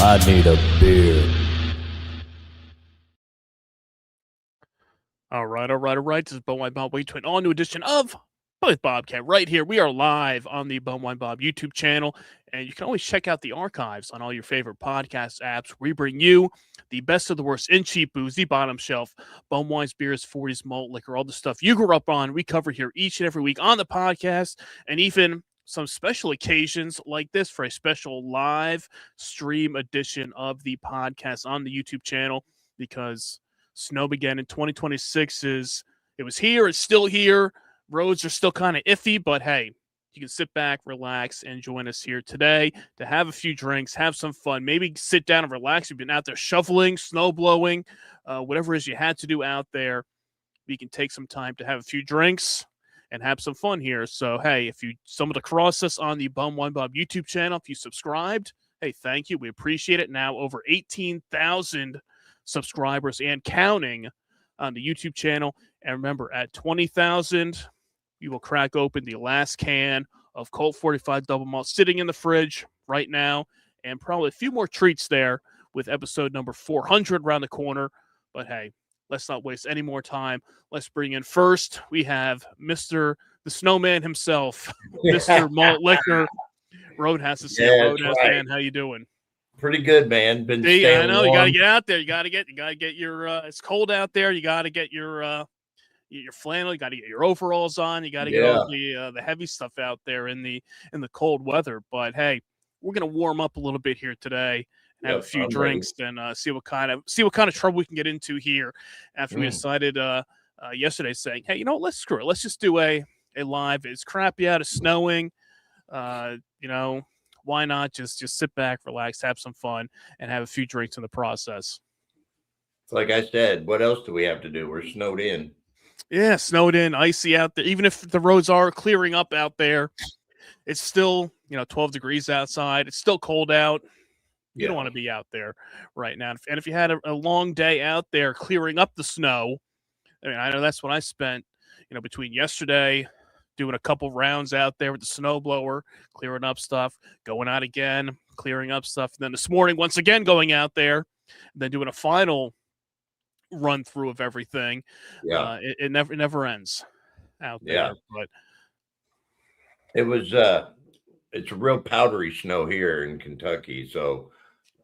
I need a beer. All right. This is Bone Wine Bob to an all-new edition of with Bobcat right here. We are live on the Bone Wine Bob YouTube channel, and you can always check out the archives on all your favorite podcast apps. We bring you the best of the worst in cheap booze, the bottom shelf, bone wines, beers, 40s, malt liquor, all the stuff you grew up on. We cover here each and every week on the podcast, and even some special occasions like this for a special live stream edition of the podcast on the YouTube channel, because Snowmageddon 2026 it was here, it's still here. Roads are still kind of iffy, but hey, you can sit back, relax, and join us here today to have a few drinks, have some fun, maybe sit down and relax. You've been out there shoveling, snow blowing, whatever it is you had to do out there. We can take some time to have a few drinks and have some fun here. So, hey, if you stumbled across us on the Bum One Bob YouTube channel, if you subscribed, hey, thank you. We appreciate it. Now over 18,000 subscribers and counting on the YouTube channel. And remember, at 20,000, we will crack open the last can of Colt 45 Double Malt sitting in the fridge right now, and probably a few more treats there with episode number 400 around the corner. But hey, let's not waste any more time. Let's bring in first, we have Mr. the Snowman himself, Mr. Malt Liquor. Roadhouse to see Roadhouse, right. Man, how you doing? Pretty good, man. Been I know warm. You got to get out there. You got to get your. It's cold out there. You got to get your flannel. You got to get your overalls on. You got to get all the heavy stuff out there in the cold weather. But hey, we're gonna warm up a little bit here today. Have a few drinks and see what kind of trouble we can get into here after we decided yesterday, saying, hey, you know what, let's screw it. Let's just do a live. It's crappy out. It's snowing. Why not just sit back, relax, have some fun, and have a few drinks in the process? Like I said, what else do we have to do? We're snowed in. Yeah, snowed in, icy out there. Even if the roads are clearing up out there, it's still 12 degrees outside. It's still cold out. You don't want to be out there right now. And if you had a long day out there clearing up the snow, I mean, I know that's what I spent, between yesterday, doing a couple rounds out there with the snowblower, clearing up stuff, going out again, clearing up stuff. And then this morning, once again, going out there, and then doing a final run through of everything. Yeah. It never ends out there. But it was, it's a real powdery snow here in Kentucky. So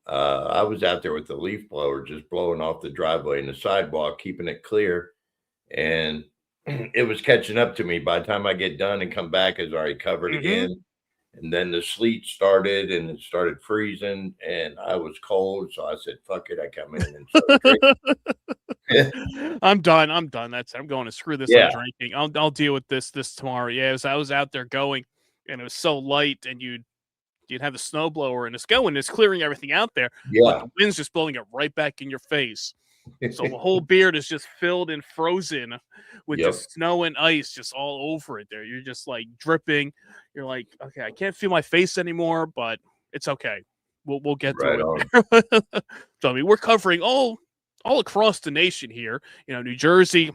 I was out there with the leaf blower, just blowing off the driveway and the sidewalk, keeping it clear. And it was catching up to me. By the time I get done and come back, it's already covered again. And then the sleet started and it started freezing and I was cold. So I said, fuck it. I come in and started I'm done. That's it. I'm going to screw this. I'm drinking. I'll deal with this tomorrow. Yeah, I was out there going and it was so light, and you'd have the snowblower and it's going, it's clearing everything out there. But the wind's just blowing it right back in your face. So the whole beard is just filled and frozen with just snow and ice just all over it there. You're just like dripping. You're like, okay, I can't feel my face anymore, but it's okay. We'll get through it. So I mean, we're covering all across the nation here. New Jersey,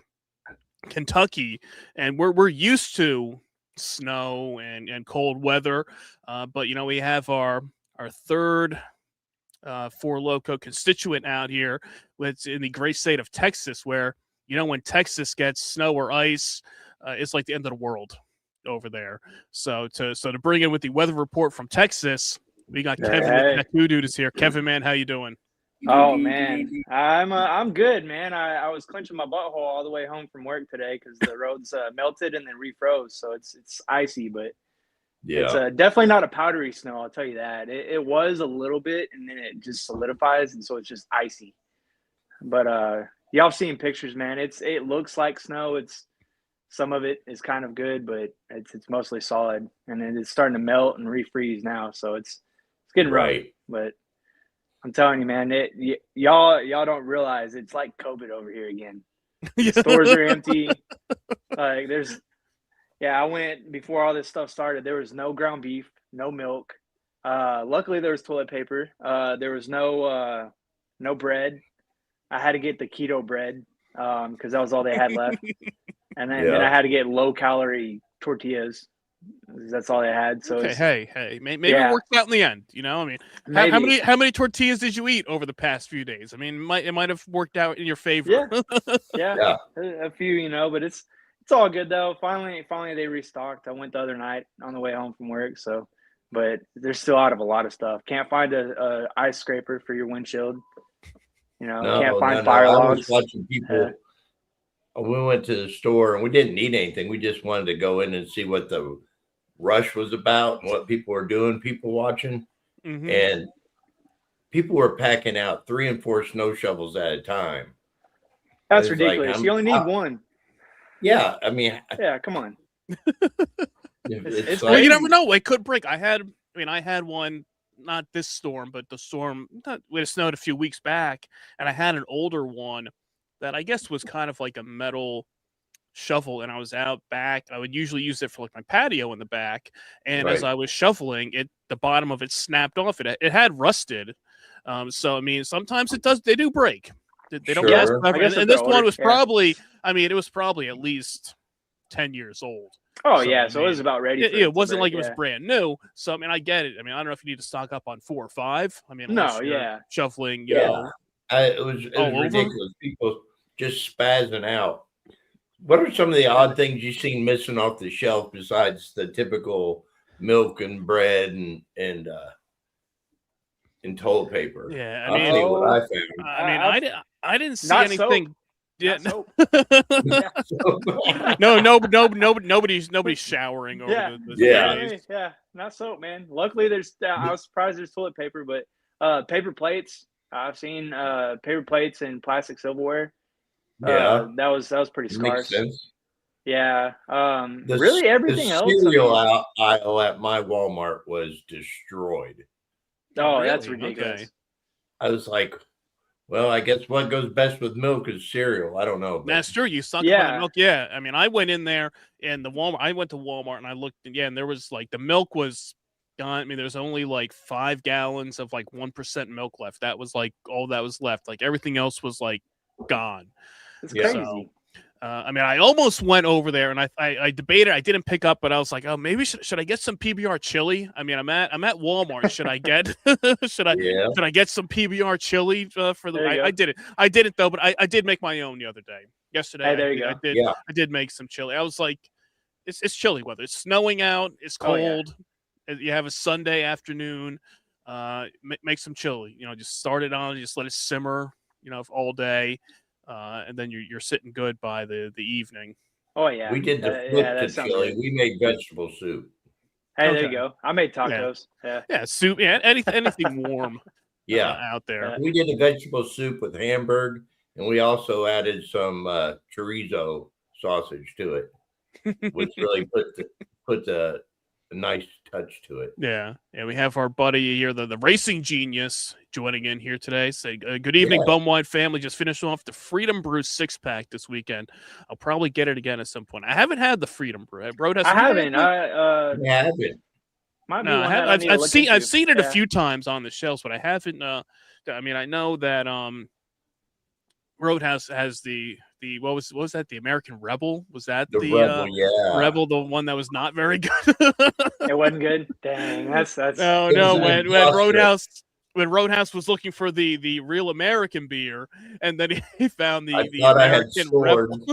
Kentucky, and we're used to snow and cold weather. But we have our third Four Loko constituent out here. It's in the great state of Texas, where when Texas gets snow or ice, it's like the end of the world over there. So to bring in with the weather report from Texas, we got Kevin the Dude is here. Kevin, man, how you doing? Oh man, I'm good, man. I was clenching my butthole all the way home from work today because the roads melted and then refroze, so it's icy, but it's definitely not a powdery snow. I'll tell you that. It was a little bit, and then it just solidifies, and so it's just icy. But y'all seen pictures, man. It looks like snow. Some of it is kind of good, but it's mostly solid, and then it's starting to melt and refreeze now. So it's getting rough. But I'm telling you, man, y'all don't realize it's like COVID over here again. The stores are empty. Like I went before all this stuff started. There was no ground beef, no milk. Luckily, there was toilet paper. There was no bread. I had to get the keto bread because that was all they had left. And then I had to get low-calorie tortillas That's all they had. So okay, hey, maybe it worked out in the end. I mean, how many tortillas did you eat over the past few days? I mean, it might have worked out in your favor. Yeah, a few, but it's all good though. Finally they restocked. I went the other night on the way home from work. So, but they're still out of a lot of stuff. Can't find a ice scraper for your windshield. Can't find fire logs. I was watching people. We went to the store and we didn't need anything. We just wanted to go in and see what the rush was about and what people were doing, people watching. Mm-hmm. And people were packing out 3 and 4 snow shovels at a time. That's ridiculous. You only need one. Yeah, I mean, yeah, come on. It's well, you never know. It could break. I had one, not this storm, but the storm it snowed a few weeks back, and I had an older one that I guess was kind of like a metal shovel, and I was out back. I would usually use it for like my patio in the back, and as I was shoveling it, the bottom of it snapped off. It had rusted. So I mean, sometimes they do break. They don't last forever. And this one was probably, it was probably at least 10 years old. Oh, yeah. So it was about ready. It wasn't like it was brand new. So, I mean, I get it. I mean, I don't know if you need to stock up on 4 or 5. I mean, shuffling, you know. It was ridiculous. People just spazzing out. What are some of the odd things you've seen missing off the shelf besides the typical milk and bread and toilet paper? Yeah, I'll tell you what I found. I didn't see anything. Soap. Yeah, no. nobody's showering over not soap, man. Luckily, I was surprised there's toilet paper, but paper plates. I've seen paper plates and plastic silverware. Yeah, that was pretty scarce. Makes sense. Yeah, really everything else. The cereal aisle at my Walmart was destroyed. Oh, really? That's ridiculous. Okay. I was like, well, I guess what goes best with milk is cereal. I don't know. That's true. You suck on the milk. Yeah. I mean, I went in there and I went to Walmart and I looked and there was like the milk was gone. I mean, there's only like 5 gallons of like 1% milk left. That was like all that was left. Like everything else was like gone. It's crazy. So, I mean, I almost went over there and I debated. I didn't pick up, but I was like, oh, maybe should I get some PBR chili? I mean, I'm at Walmart. Should I get should I get some PBR chili for the? I didn't though, but I did make my own the other day. Yesterday, hey, there you go. I did make some chili. I was like, it's chilly weather. It's snowing out. It's cold. You have a Sunday afternoon. Make some chili. Just start it on. Just let it simmer. All day. And then you're sitting good by the evening. Oh yeah, we did the flip to chili. Good. We made vegetable soup. Hey, there you go. I made tacos. Yeah, soup. Yeah, anything warm. Out there. We did a vegetable soup with Hamburg, and we also added some chorizo sausage to it, which really put a nice touch to it. Yeah. We have our buddy here, the racing genius, joining in here today. Say good evening, Bumwine family. Just finished off the Freedom Brew 6-pack this weekend. I'll probably get it again at some point. I haven't had the Freedom Brew. I haven't. I haven't. I've seen it a few times on the shelves, but I haven't. I mean, I know that Roadhouse has the what was that? The American Rebel? Was that the Rebel? Rebel, the one that was not very good. It wasn't good. Dang, that's no. When Roadhouse was looking for the real American beer, and then he found the American Rebel.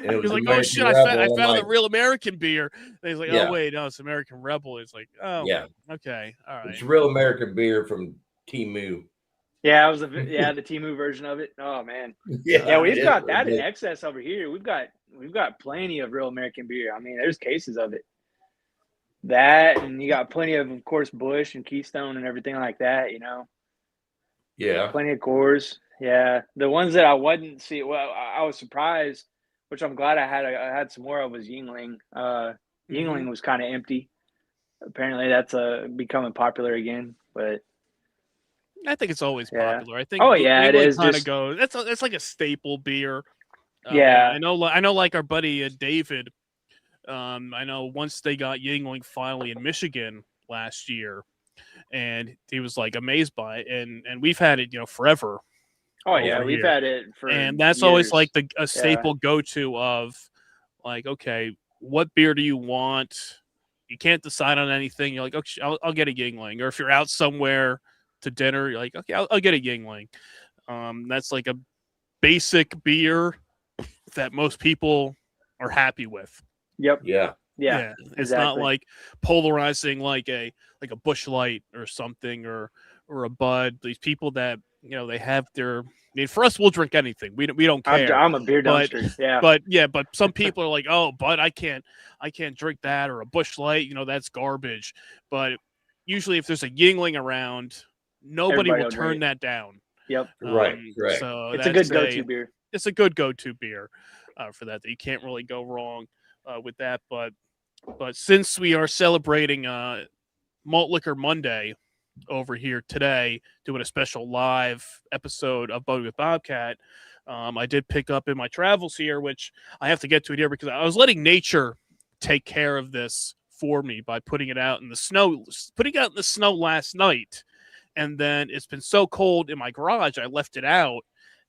He was like, "Oh shit! I found the real American beer." And he's like, "Oh wait, no, it's American Rebel." It's like, "Oh, yeah, okay, all right." It's real American beer from Temu. Yeah, it was the Temu version of it. Oh man, yeah, we've got that in excess over here. We've got plenty of real American beer. I mean, there's cases of it. That, and you got plenty of course, Busch and Keystone and everything like that. Yeah, plenty of Coors. Yeah, the ones that I wouldn't see. Well, I was surprised, which I'm glad I had some more of was Yingling. Yingling was kind of empty. Apparently, that's becoming popular again, but. I think it's always popular. I think. Oh yeah, it is. Kind of goes. It's like a staple beer. I know. Like our buddy David. I know once they got Yingling finally in Michigan last year, and he was like amazed by it. And we've had it, forever. Oh yeah, we've had it for. And that's years. Always like a staple go-to of, like, okay, what beer do you want? You can't decide on anything. You're like, okay, I'll get a Yingling. Or if you're out somewhere to dinner, you're like, okay, I'll get a Yingling. That's like a basic beer that most people are happy with. Yep. Yeah. Yeah. It's exactly. not like polarizing like a Busch Light or something or a Bud. These people that they have their. I mean, for us, we'll drink anything. We don't care. I'm a beer dumpster. Yeah. But some people are like, oh, Bud, I can't drink that, or a Busch Light. That's garbage. But usually, if there's a Yingling around, nobody will turn that down. Yep. Right. So it's a good go-to beer. It's a good go-to beer for that. You can't really go wrong with that. But since we are celebrating Malt Liquor Monday over here today, doing a special live episode of Bud with Bobcat, I did pick up in my travels here, which I have to get to it here because I was letting nature take care of this for me by putting it out in the snow, last night. And then it's been so cold in my garage, I left it out,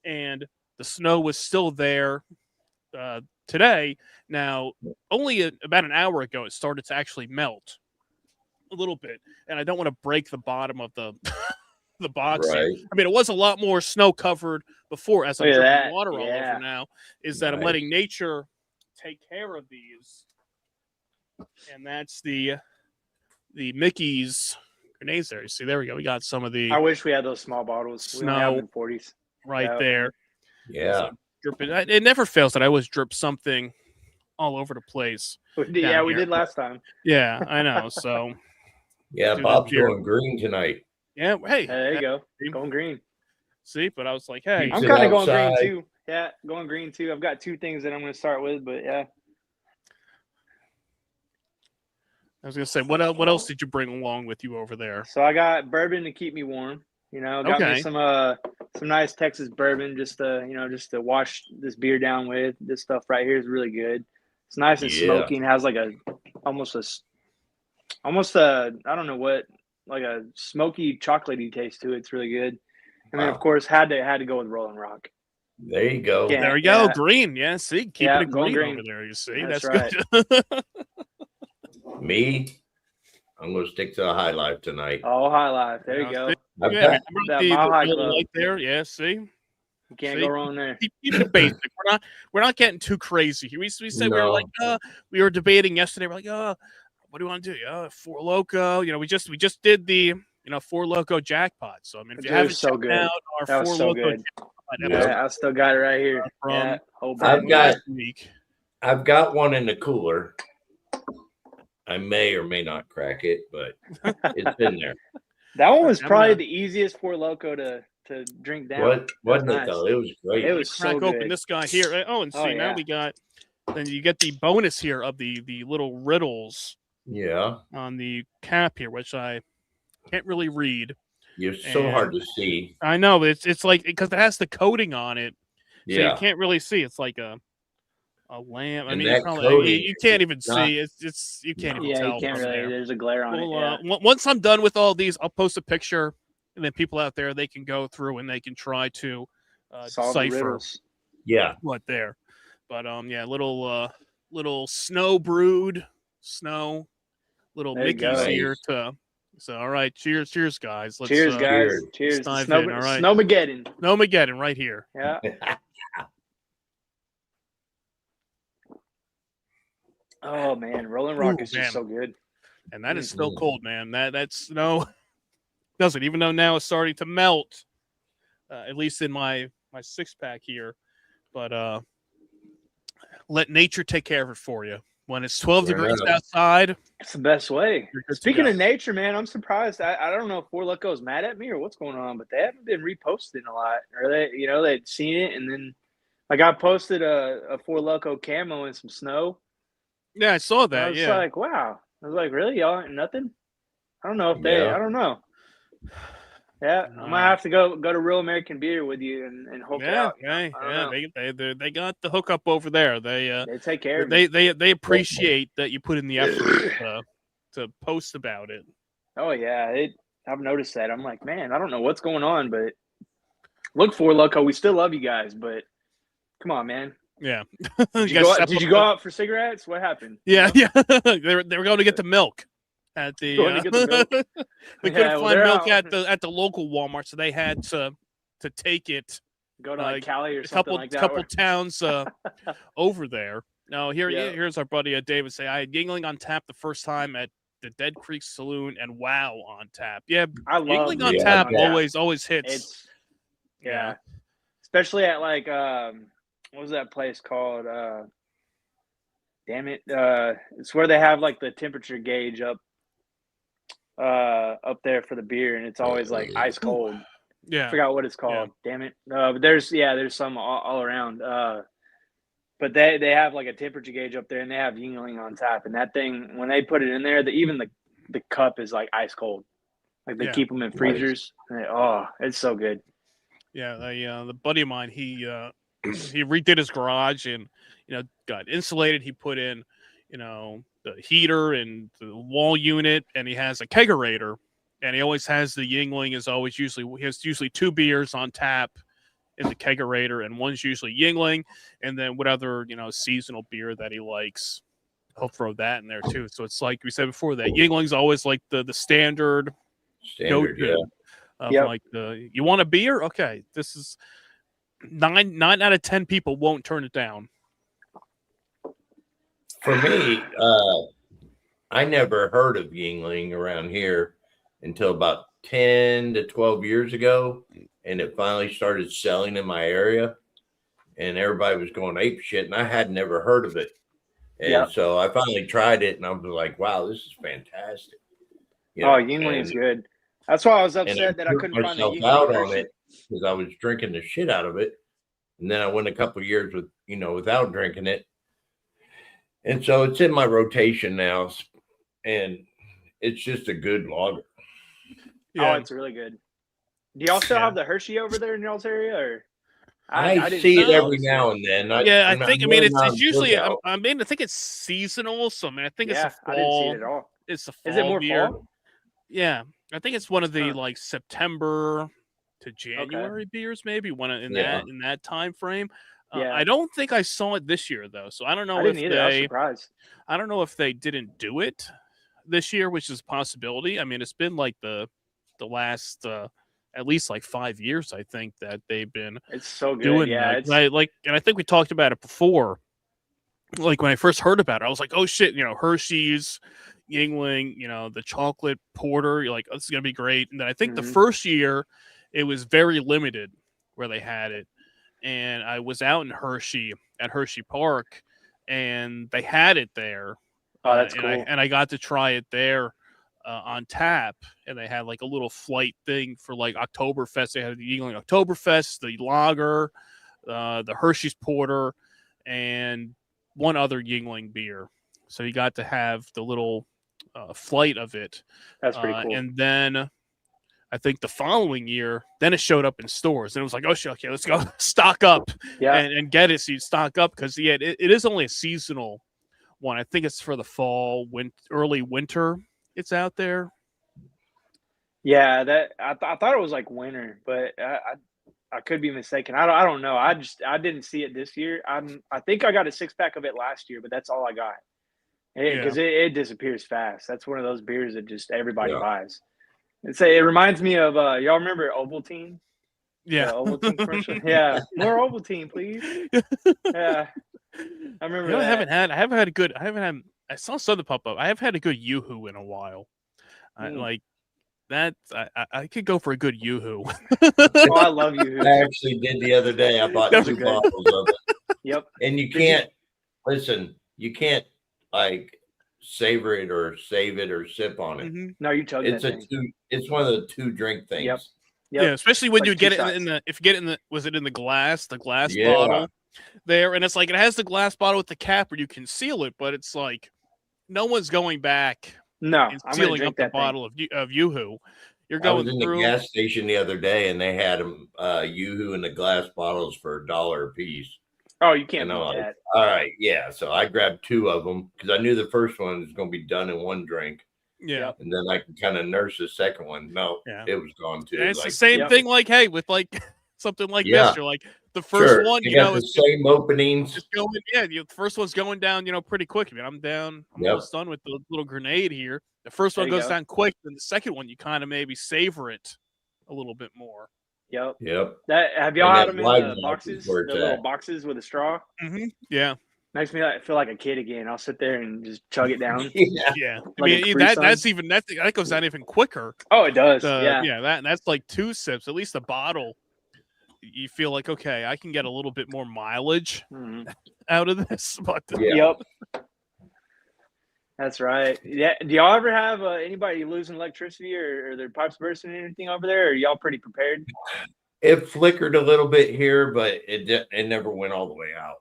and the snow was still there today. Now, only about an hour ago, it started to actually melt a little bit, and I don't want to break the bottom of the the box. Right. Here. I mean, it was a lot more snow covered before. As I'm dripping water all over now, is that I'm letting nature take care of these, and that's the Mickey's grenades there. You see, there we go. We got some of the. I wish we had those small bottles. Snow we in 40s right there. Yeah. So dripping. It never fails that I always drip something all over the place. Yeah, we did last time. Yeah, I know. So. Yeah, Bob's going green tonight. Yeah, hey. There you go. Going green. See, but I was like, hey. I'm kind of going green too. Yeah, going green too. I've got two things that I'm going to start with, but yeah. I was going to say, what else did you bring along with you over there? So I got bourbon to keep me warm. Got me some nice Texas bourbon just to wash this beer down with. This stuff right here is really good. It's nice and smoky and has like almost a I don't know what, like a smoky chocolatey taste to it. It's really good. And then of course had to go with Rolling Rock. There you go. Yeah, there you go. Green. Yeah, see, keeping it green over there. You see, that's right. Good. Me, I'm going to stick to the High Life tonight. Oh, High Life. There you go. Yeah, the light there. Yeah, see. You can't go wrong there. Keep it basic. We're not getting too crazy here. We said we were like, we were debating yesterday. We're like, what do you want to do? Four Loko. We just did the Four Loko jackpot. So I mean, if you haven't checked out our Four Loko jackpot, I still got it right here. I've got one in the cooler. I may or may not crack it, but it's in there. That one was probably the easiest Four Loko to drink down. Wasn't it though? It was great. It was so good. Open this guy here. Oh, and see now we got. Then you get the bonus here of the little riddles. Yeah. On the cap here, which I can't really read. You're so hard to see. I know it's like because it has the coating on it, so you can't really see. It's like a lamp. I mean, you can't even see. It's you can't even tell. You can't really. There's a glare on it. Once I'm done with all these, I'll post a picture, and then people out there they can go through and they can try to decipher. What there, but little snow brewed snow. Little Mickey's here to. So all right, cheers, guys. Cheers, guys. Cheers. All right. Snowmageddon right here. Yeah. Oh man, Rolling Rock is just so good. And that is still cold, man. That snow doesn't, even though now it's starting to melt. At least in my 6-pack here, but let nature take care of it for you. When it's 12 degrees outside, it's the best way. Speaking of nature, man, I'm surprised. I don't know if Four Loko is mad at me or what's going on, but they haven't been reposting a lot. Or they'd seen it, and then like I posted a Four Loko camo and some snow. Yeah, I saw that. I was like, wow. I was like, really, y'all ain't nothing? I don't know if they. I don't know. Yeah, I might have to go to Real American Beer with you and hook it out. They got the hookup over there. They take care of me. They appreciate that you put in the effort to post about it. Oh yeah, I've noticed that. I'm like, man, I don't know what's going on, but look, Four Loko, we still love you guys, but come on, man, Yeah. Did you go out for cigarettes? What happened? Yeah, yeah. they were going to get the milk at the. Going to get the milk. They couldn't find milk at the local Walmart, so they had to take it. Go to like Cali or a something like that. Couple towns over there. No, here's our buddy David say I had Yingling on tap the first time at the Dead Creek Saloon and Wow on tap. Yeah, I love Yingling on tap always hits. Yeah. Especially at like what was that place called? Damn it. It's where they have like the temperature gauge up there for the beer, and it's always like ice cold. Yeah. I forgot what it's called. Yeah. Damn it. But there's some all around. But they have like a temperature gauge up there, and they have Yingling on tap. And that thing, when they put it in there, even the cup is like ice cold. Like they keep them in freezers. Nice. It's so good. Yeah, the buddy of mine, he redid his garage and got insulated. He put in the heater and the wall unit, and he has a kegerator, and he always has the Yingling. He has usually 2 beers on tap in the kegerator, and one's usually Yingling, and then what other seasonal beer that he likes, he'll throw that in there too. So it's like we said before, that Yingling's always like the standard go-to. Like you want a beer? Okay, this is 9 out of 10 people won't turn it down. For me, I never heard of Yingling around here until about 10 to 12 years ago, and it finally started selling in my area, and everybody was going ape shit, and I had never heard of it. And so I finally tried it, and I was like, wow, this is fantastic. Yingling is good. That's why I was upset that I couldn't find the Yingling out on it, because I was drinking the shit out of it. And then I went a couple of years without drinking it. And so it's in my rotation now, and it's just a good lager. Yeah. Oh, it's really good. Do y'all still have the Hershey over there in y'all's area, or? I see it every now and then. I think it's usually. I think it's seasonal. So I think it's a fall. I didn't see it at all. It's a fall. Is it more beer. fall? Yeah, I think it's one of the like September to January beers, maybe one in that time frame. I don't think I saw it this year though, so I don't know. I was surprised. I don't know if they didn't do it this year, which is a possibility. I mean, it's been like the last at least like 5 years, I think, that they've been. It's so good. Doing and I think we talked about it before. Like when I first heard about it, I was like, oh shit, Hershey's, Yingling, the chocolate porter. You're like, oh, this is gonna be great. And then I think the first year it was very limited where they had it. And I was out in Hershey at Hershey Park, and they had it there. Oh, that's cool. And I got to try it there on tap, and they had like a little flight thing for like Oktoberfest. They had the Yingling Oktoberfest, the lager, the Hershey's porter, and one other Yingling beer. So you got to have the little flight of it. That's pretty cool. And then I think the following year, then it showed up in stores, and it was like, oh shit, okay, let's go stock up and get it. So you stock up because it is only a seasonal one. I think it's for the fall, early winter. It's out there. Yeah, that I thought it was like winter, but I could be mistaken. I don't know. I didn't see it this year. I think I got a 6-pack of it last year, but that's all I got. Because it disappears fast. That's one of those beers that just everybody buys. It reminds me of y'all remember Ovaltine? Yeah, Ovaltine commercial. Yeah, more Ovaltine, please. Yeah, I remember. I saw something pop up. I haven't had a good Yoo-hoo in a while. Like that. I could go for a good Yoo-hoo. I love Yoo-hoo. I actually did the other day. I bought 2 bottles of it. Yep. And you can't like savor it or save it or sip on it. Mm-hmm. No, you chug it. It's one of the 2 drink things. Yep. Yeah, especially when you get it if you get it was it in the glass bottle there, and it's like it has the glass bottle with the cap where you can seal it, but it's like no one's going back. No, and sealing up the bottle of Yoo-hoo. You're going through. I was in the gas station the other day, and they had them Yoo-hoo in the glass bottles for $1 a piece. Oh, you can't do that. All right, yeah. So I grabbed 2 of them because I knew the first one was going to be done in 1 drink. Yeah, and then I can kind of nurse the second one. No, it was gone too. And it's the same thing. Like, hey, with like something like Yeah. this. You're like the first one, you got the same openings. It's going, the first one's going down, pretty quick. I mean, I'm almost done with the little grenade here. The first one goes down quick, then the second one you kind of maybe savor it a little bit more. Yep. That have y'all had them in the boxes, the little boxes with a straw? Mm-hmm. Yeah. Makes me feel like a kid again. I'll sit there and just chug it down. Yeah. I mean, that goes down even quicker. Oh, it does. That's like 2 sips. At least the bottle, you feel like, okay, I can get a little bit more mileage out of this. But Yep. That's right. Yeah. Do y'all ever have anybody losing electricity or their pipes bursting or anything over there? Or are y'all pretty prepared? It flickered a little bit here, but it never went all the way out.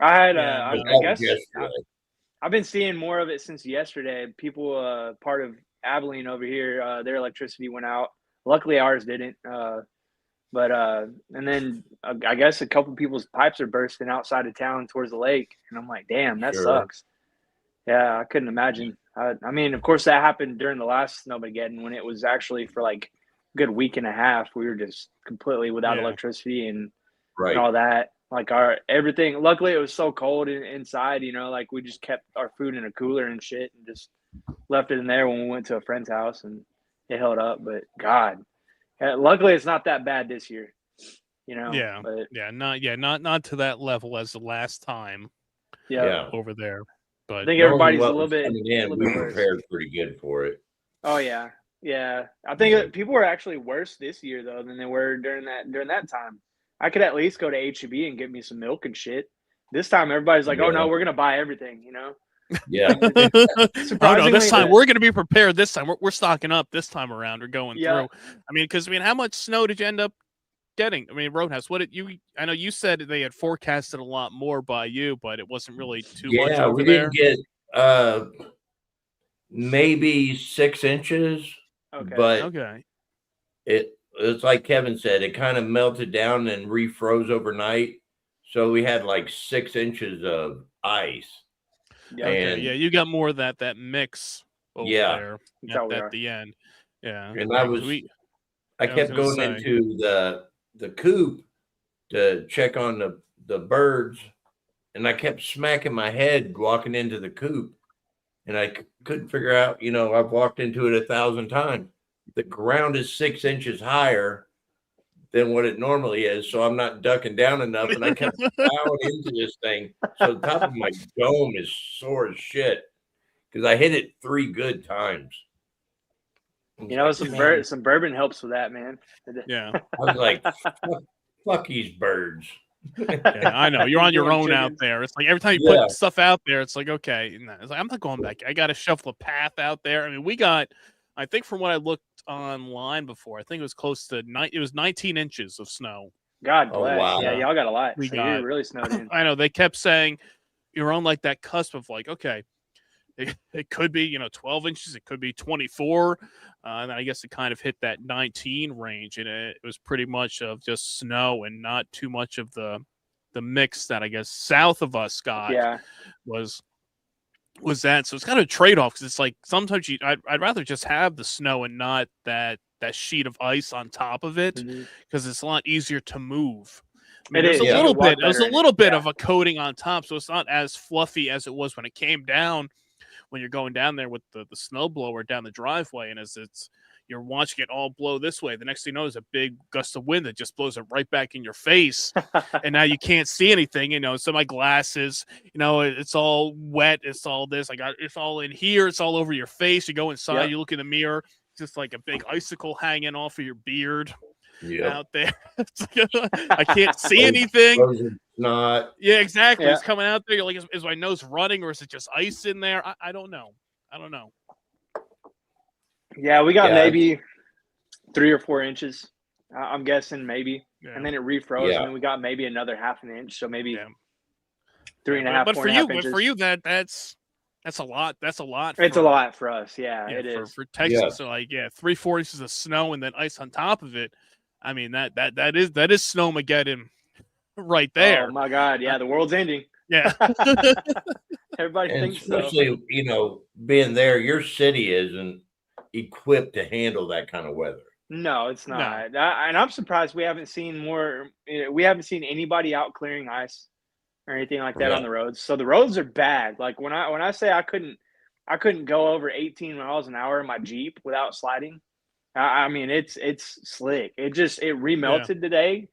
I had, I guess, I've been seeing more of it since yesterday. People, part of Abilene over here, their electricity went out. Luckily, ours didn't. But and then I guess a couple people's pipes are bursting outside of town towards the lake, and I'm like, damn, that sucks. Yeah, I couldn't imagine. I mean, of course, that happened during the last Snowmageddon when it was actually for like a good week and a half. We were just completely without electricity and all that. Like everything. Luckily, it was so cold inside. Like we just kept our food in a cooler and shit, and just left it in there when we went to a friend's house, and it held up. But God, luckily, it's not that bad this year. But, not to that level as the last time. Over there. But I think everybody's a little bit. We prepared pretty good for it. Oh yeah. I think people were actually worse this year though than they were during that time. I could at least go to H-E-B and get me some milk and shit. This time everybody's like, "Oh no, we're gonna buy everything," Yeah. This time we're gonna be prepared. This time we're stocking up. This time around, we're going through. I mean, how much snow did you end up getting? I mean, Roadhouse, I know you said they had forecasted a lot more by you, but it wasn't really too much over there. We didn't get maybe 6 inches. Okay. But it's like Kevin said, it kind of melted down and refroze overnight. So we had like 6 inches of ice. You got more of that mix over there at the end. Yeah. And I kept going into the coop to check on the birds, and I kept smacking my head walking into the coop, and I couldn't figure out, I've walked into it 1,000 times. The ground is 6 inches higher than what it normally is, so I'm not ducking down enough, and I kept plowing into this thing. So the top of my dome is sore as shit because I hit it 3 good times. Some bourbon helps with that, man. Yeah. I was like, fuck these birds. I know. You're on your own out there. It's like every time you put stuff out there, it's like, okay. It's like, I'm not going back. I got to shuffle a path out there. I mean, I think from what I looked online before, I think it was close to 19 inches of snow. God bless. Wow. Yeah, y'all got a lot. You're really snowed in. I know. They kept saying you're on like that cusp of like, okay, it could be, 12 inches. It could be 24. And then I guess it kind of hit that 19 range. And it was pretty much of just snow and not too much of the mix that I guess south of us got was that. So it's kind of a trade-off because it's like sometimes I'd rather just have the snow and not that sheet of ice on top of it because it's a lot easier to move. I mean, there's a little bit of a coating on top, so it's not as fluffy as it was when it came down. When you're going down there with the snow blower down the driveway, and as you're watching it all blow this way, the next thing you know is a big gust of wind that just blows it right back in your face, and now you can't see anything. So my glasses, it's all wet. It's all this. It's all in here. It's all over your face. You go inside. You look in the mirror. It's just like a big icicle hanging off of your beard. Out there. I can't see anything. Not. Yeah, exactly. It's coming out there. You're like, is my nose running or is it just ice in there? I don't know. Yeah, we got maybe 3 or 4 inches. I'm guessing maybe. Yeah. And then it refroze, and then we got maybe another half an inch. So maybe 3.5, but 4.5 inches. But for you, that's a lot. That's a lot. It's a lot for us. Yeah, it is. For Texas, so 3-4 inches of snow and then ice on top of it. I mean, that is Snowmageddon right there. Oh my God. Yeah. The world's ending. Yeah. Everybody and thinks especially, being there, your city isn't equipped to handle that kind of weather. No, it's No. not. And I'm surprised we haven't seen more. We haven't seen anybody out clearing ice or anything like that on the roads. So the roads are bad. Like when I say I couldn't go over 18 miles an hour in my Jeep without sliding. I mean, it's slick. It remelted today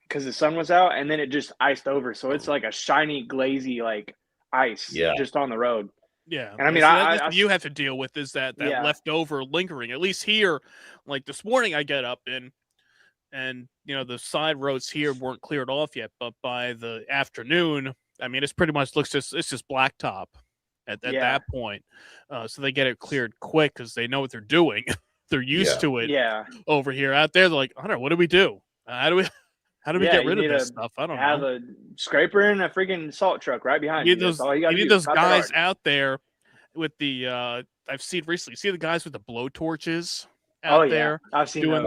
because the sun was out, and then it just iced over. So it's like a shiny, glazy like ice just on the road. Yeah, and I mean, so that's what you have to deal with is that leftover lingering. At least here, like this morning, I get up and the side roads here weren't cleared off yet, but by the afternoon, I mean, it's pretty much it's just blacktop at that point. So they get it cleared quick because they know what they're doing. They're used to it. Yeah. Over here, out there, they're like, I don't know, what do we do? How do we get rid of this stuff? I don't know. Have a scraper and a freaking salt truck right behind you. You need those guys out there with the I've seen recently. See the guys with the blow torches out there. I've seen doing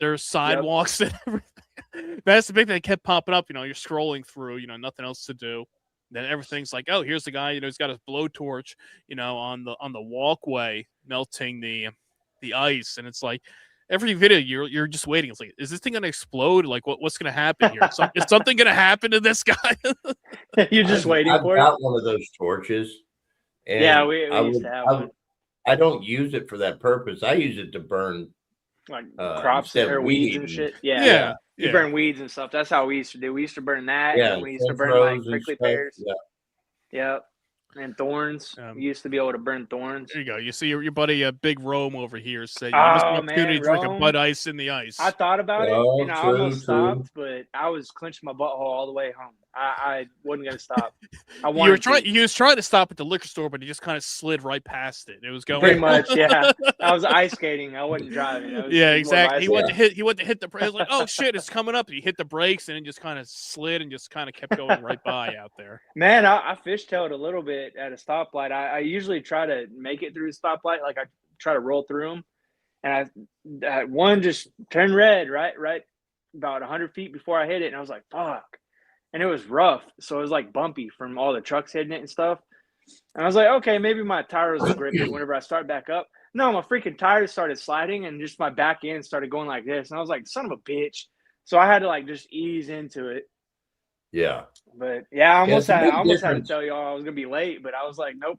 their sidewalks and everything. That's the big thing that kept popping up. You're scrolling through, nothing else to do. Then everything's like, oh, here's the guy, he's got his blowtorch, on the walkway melting the ice, and it's like every video you're just waiting. It's like, is this thing gonna explode? Like, what's gonna happen here? Is something gonna happen to this guy? You're just waiting for it. I've got one of those torches. And we used to have one. I don't use it for that purpose. I use it to burn like crops or weeds and shit. Yeah. You burn weeds and stuff. That's how we used to do. We used to burn that. Yeah, and we used to burn like prickly pears. Yeah. And thorns. We used to be able to burn thorns. There you go. You see your buddy Big Rome over here say, "You missed an opportunity to drink a Bud Ice in the ice." I thought about it, and I almost stopped, but I was clenching my butthole all the way home. I wasn't gonna stop. He was trying to stop at the liquor store, but he just kind of slid right past it. It was going pretty much, yeah. I was ice skating. I wasn't driving. Exactly. He went to hit the brakes. I was like, oh shit, it's coming up. He hit the brakes and then just kind of slid and just kind of kept going right by out there. Man, I fishtailed a little bit at a stoplight. I usually try to make it through the stoplight. Like I try to roll through them, and I one just turned red right about 100 feet before I hit it, and I was like, fuck. And it was rough, so it was like bumpy from all the trucks hitting it and stuff. And I was like, okay, maybe my tires will grip it whenever I start back up. No, my freaking tires started sliding, and just my back end started going like this. And I was like, son of a bitch. So I had to like just ease into it. Yeah. But yeah, I almost had to tell y'all I was gonna be late, but I was like, nope,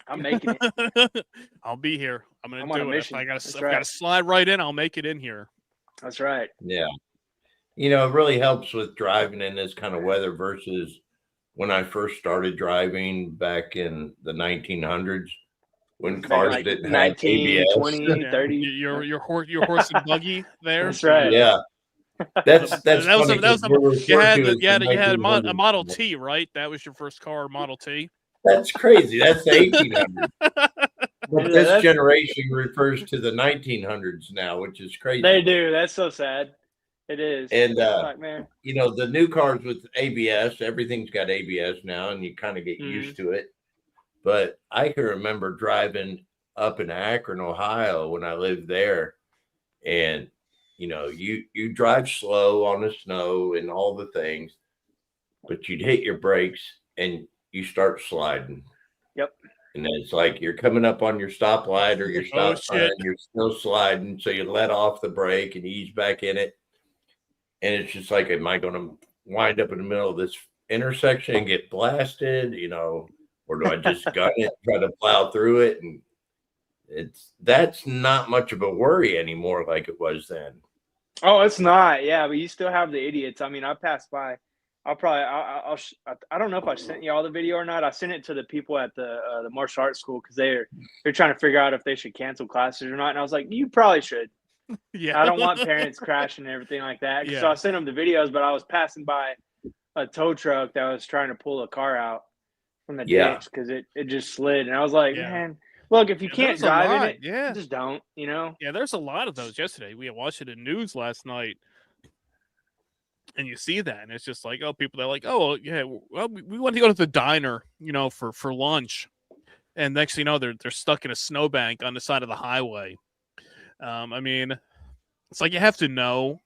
I'm making it. I'll be here. I'm gonna do it. If I gotta slide right in, I'll make it in here. That's right. Yeah. It really helps with driving in this kind of weather versus when I first started driving back in the 1900s when cars like didn't 19, have ABS. 20, 30. Your horse and buggy there. That's right. Yeah. That's you had a Model T, right? That was your first car, Model T. That's crazy. That's the 1800s. But this generation refers to the 1900s now, which is crazy. They do. That's so sad. It is. And the new cars with ABS, everything's got ABS now, and you kind of get used to it. But I can remember driving up in Akron, Ohio, when I lived there, and you drive slow on the snow and all the things, but you'd hit your brakes and you start sliding. Yep. And then it's like you're coming up on your stoplight or your stop sign, and you're still sliding, so you let off the brake and ease back in it. And it's just like, am I going to wind up in the middle of this intersection and get blasted, or do I just gun it, try to plow through it? And that's not much of a worry anymore like it was then. Oh, it's not. Yeah, but you still have the idiots. I mean, I passed by. I don't know if I sent you all the video or not. I sent it to the people at the martial arts school because they're trying to figure out if they should cancel classes or not. And I was like, you probably should. Yeah, I don't want parents crashing and everything like that. Yeah. So I sent them the videos, but I was passing by a tow truck that was trying to pull a car out from the ditch because it just slid. And I was like, man, look, if you can't drive in it, just don't, Yeah, there's a lot of those yesterday. We watched it in news last night. And you see that, and it's just like, oh, people, they're like, oh, yeah, well, we want to go to the diner, for lunch. And next thing you know, they're stuck in a snowbank on the side of the highway. I mean, it's like you have to know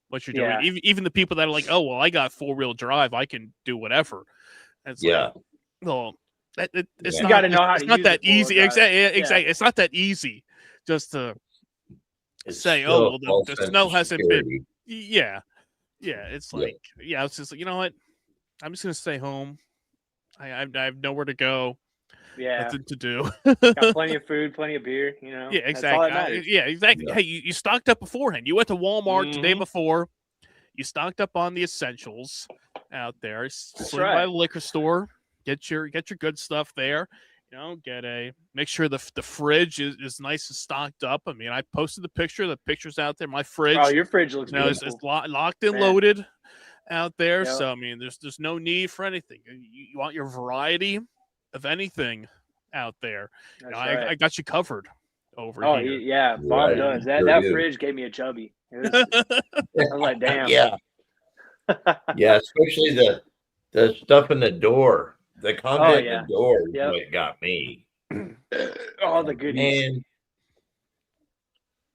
what you're doing. Even the people that are like, oh, well, I got 4-wheel drive, I can do whatever. And it's like, well, it's you got to know how to use it's not that easy. Exactly. It's not that easy just to It's say, oh, still well, a false the sense snow of hasn't been. security. Yeah. It's Yeah. like, it's just like, you know what? I'm just gonna stay home. I have nowhere to go. Yeah. Nothing to do. Got plenty of food, plenty of beer. You know. Yeah, That's all that exactly. matters. Yeah, exactly. Yeah. Hey, you stocked up beforehand. You went to Walmart the day Mhm. before. You stocked up on the essentials out there. That's Swing by right. the liquor store. Get your good stuff there. Make sure the fridge is nice and stocked up. I mean, I posted the picture. The picture's out there. My fridge, Oh, your fridge looks is beautiful. locked and Man. loaded out there. Yep. So I mean, there's no need for anything. You want your variety of anything out there. That's right. I got you covered over Oh, here. yeah, Bob Right. does. Sure That do. fridge gave me a chubby. I was like, damn. Yeah. Yeah, especially the stuff in the door. The content in the door is Yep. what got me. All the goodies.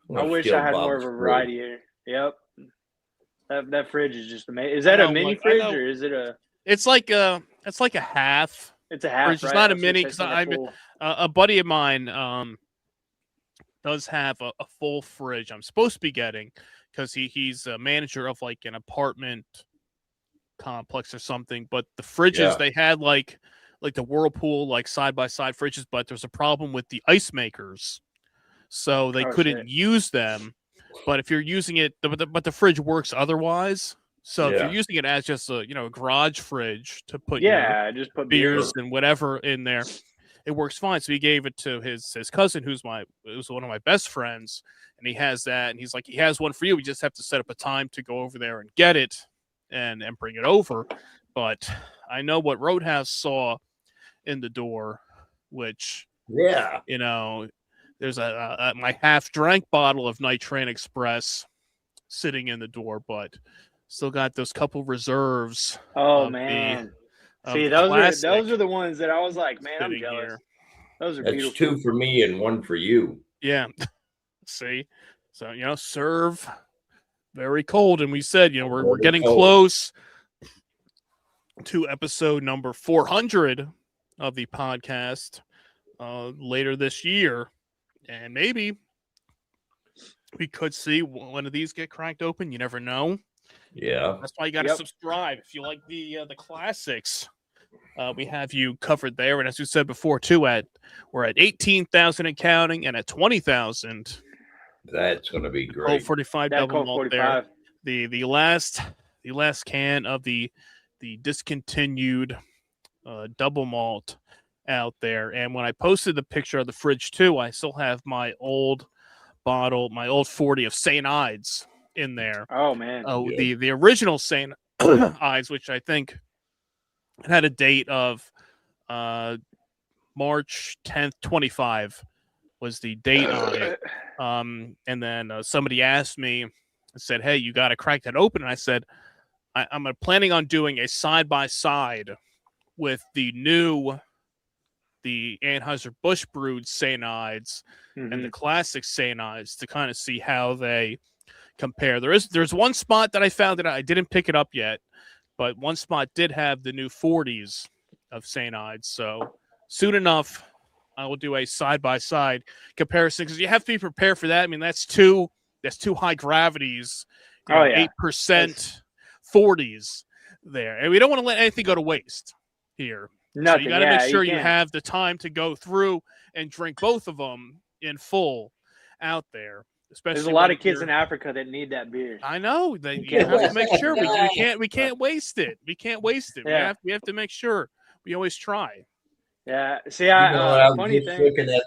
Man, I wish I had more of a variety here. Yep. That fridge is just amazing. Is that a mini fridge or is it a? It's like a half. It's a half. Fridge. It's not a mini because a buddy of mine does have a full fridge. I'm supposed to be getting because he's a manager of like an apartment complex or something. But the fridges they had like the Whirlpool like side by side fridges, but there's a problem with the ice makers, so they couldn't use them. But if you're using it, but the fridge works otherwise. So if you're using it as just a garage fridge to put just put beers and whatever in there, it works fine. So he gave it to his cousin, who's one of my best friends, and he has that, and he's like, he has one for you. We just have to set up a time to go over there and get it and bring it over. But I know what Roadhouse saw in the door, which there's my half drank bottle of Nitrate Express sitting in the door, but still got those couple reserves. Oh man. See, those are the ones that I was like, man, I'm jealous. Here. Those are That's beautiful. 2 for me and 1 for you. Yeah. See? So, serve very cold. And we said, we're getting close to episode number 400 of the podcast later this year. And maybe we could see one of these get cracked open. You never know. Yeah. That's why you got to subscribe. If you like the classics, we have you covered there. And as we said before, too, we're at 18,000 and counting, and at 20,000. That's going to be great. 45 double malt there. The last can of the discontinued double malt out there. And when I posted the picture of the fridge too, I still have my old bottle, my old 40 of St. Ides in there. Oh man. Oh, the original St. Ides, which I think had a date of March 10th, 25 was the date on it. And then somebody asked me, said, "Hey, you got to crack that open." And I said, I'm planning on doing a side-by-side with the Anheuser-Busch brewed St. Ides and the classic St. Ides to kind of see how they compare. There's one spot that I found that I didn't pick it up yet, but one spot did have the new 40s of St. Ides. So soon enough, I will do a side-by-side comparison because you have to be prepared for that. I mean, that's two high gravities, 8% 40s there. And we don't want to let anything go to waste here. Nothing. So you got to make sure you have the time to go through and drink both of them in full out there. Especially there's a lot of kids in Africa that need that beer. I know. You have to make sure we can't waste it. We can't waste it. Yeah. We have to make sure we always try. Yeah. See, I was funny just thing. looking at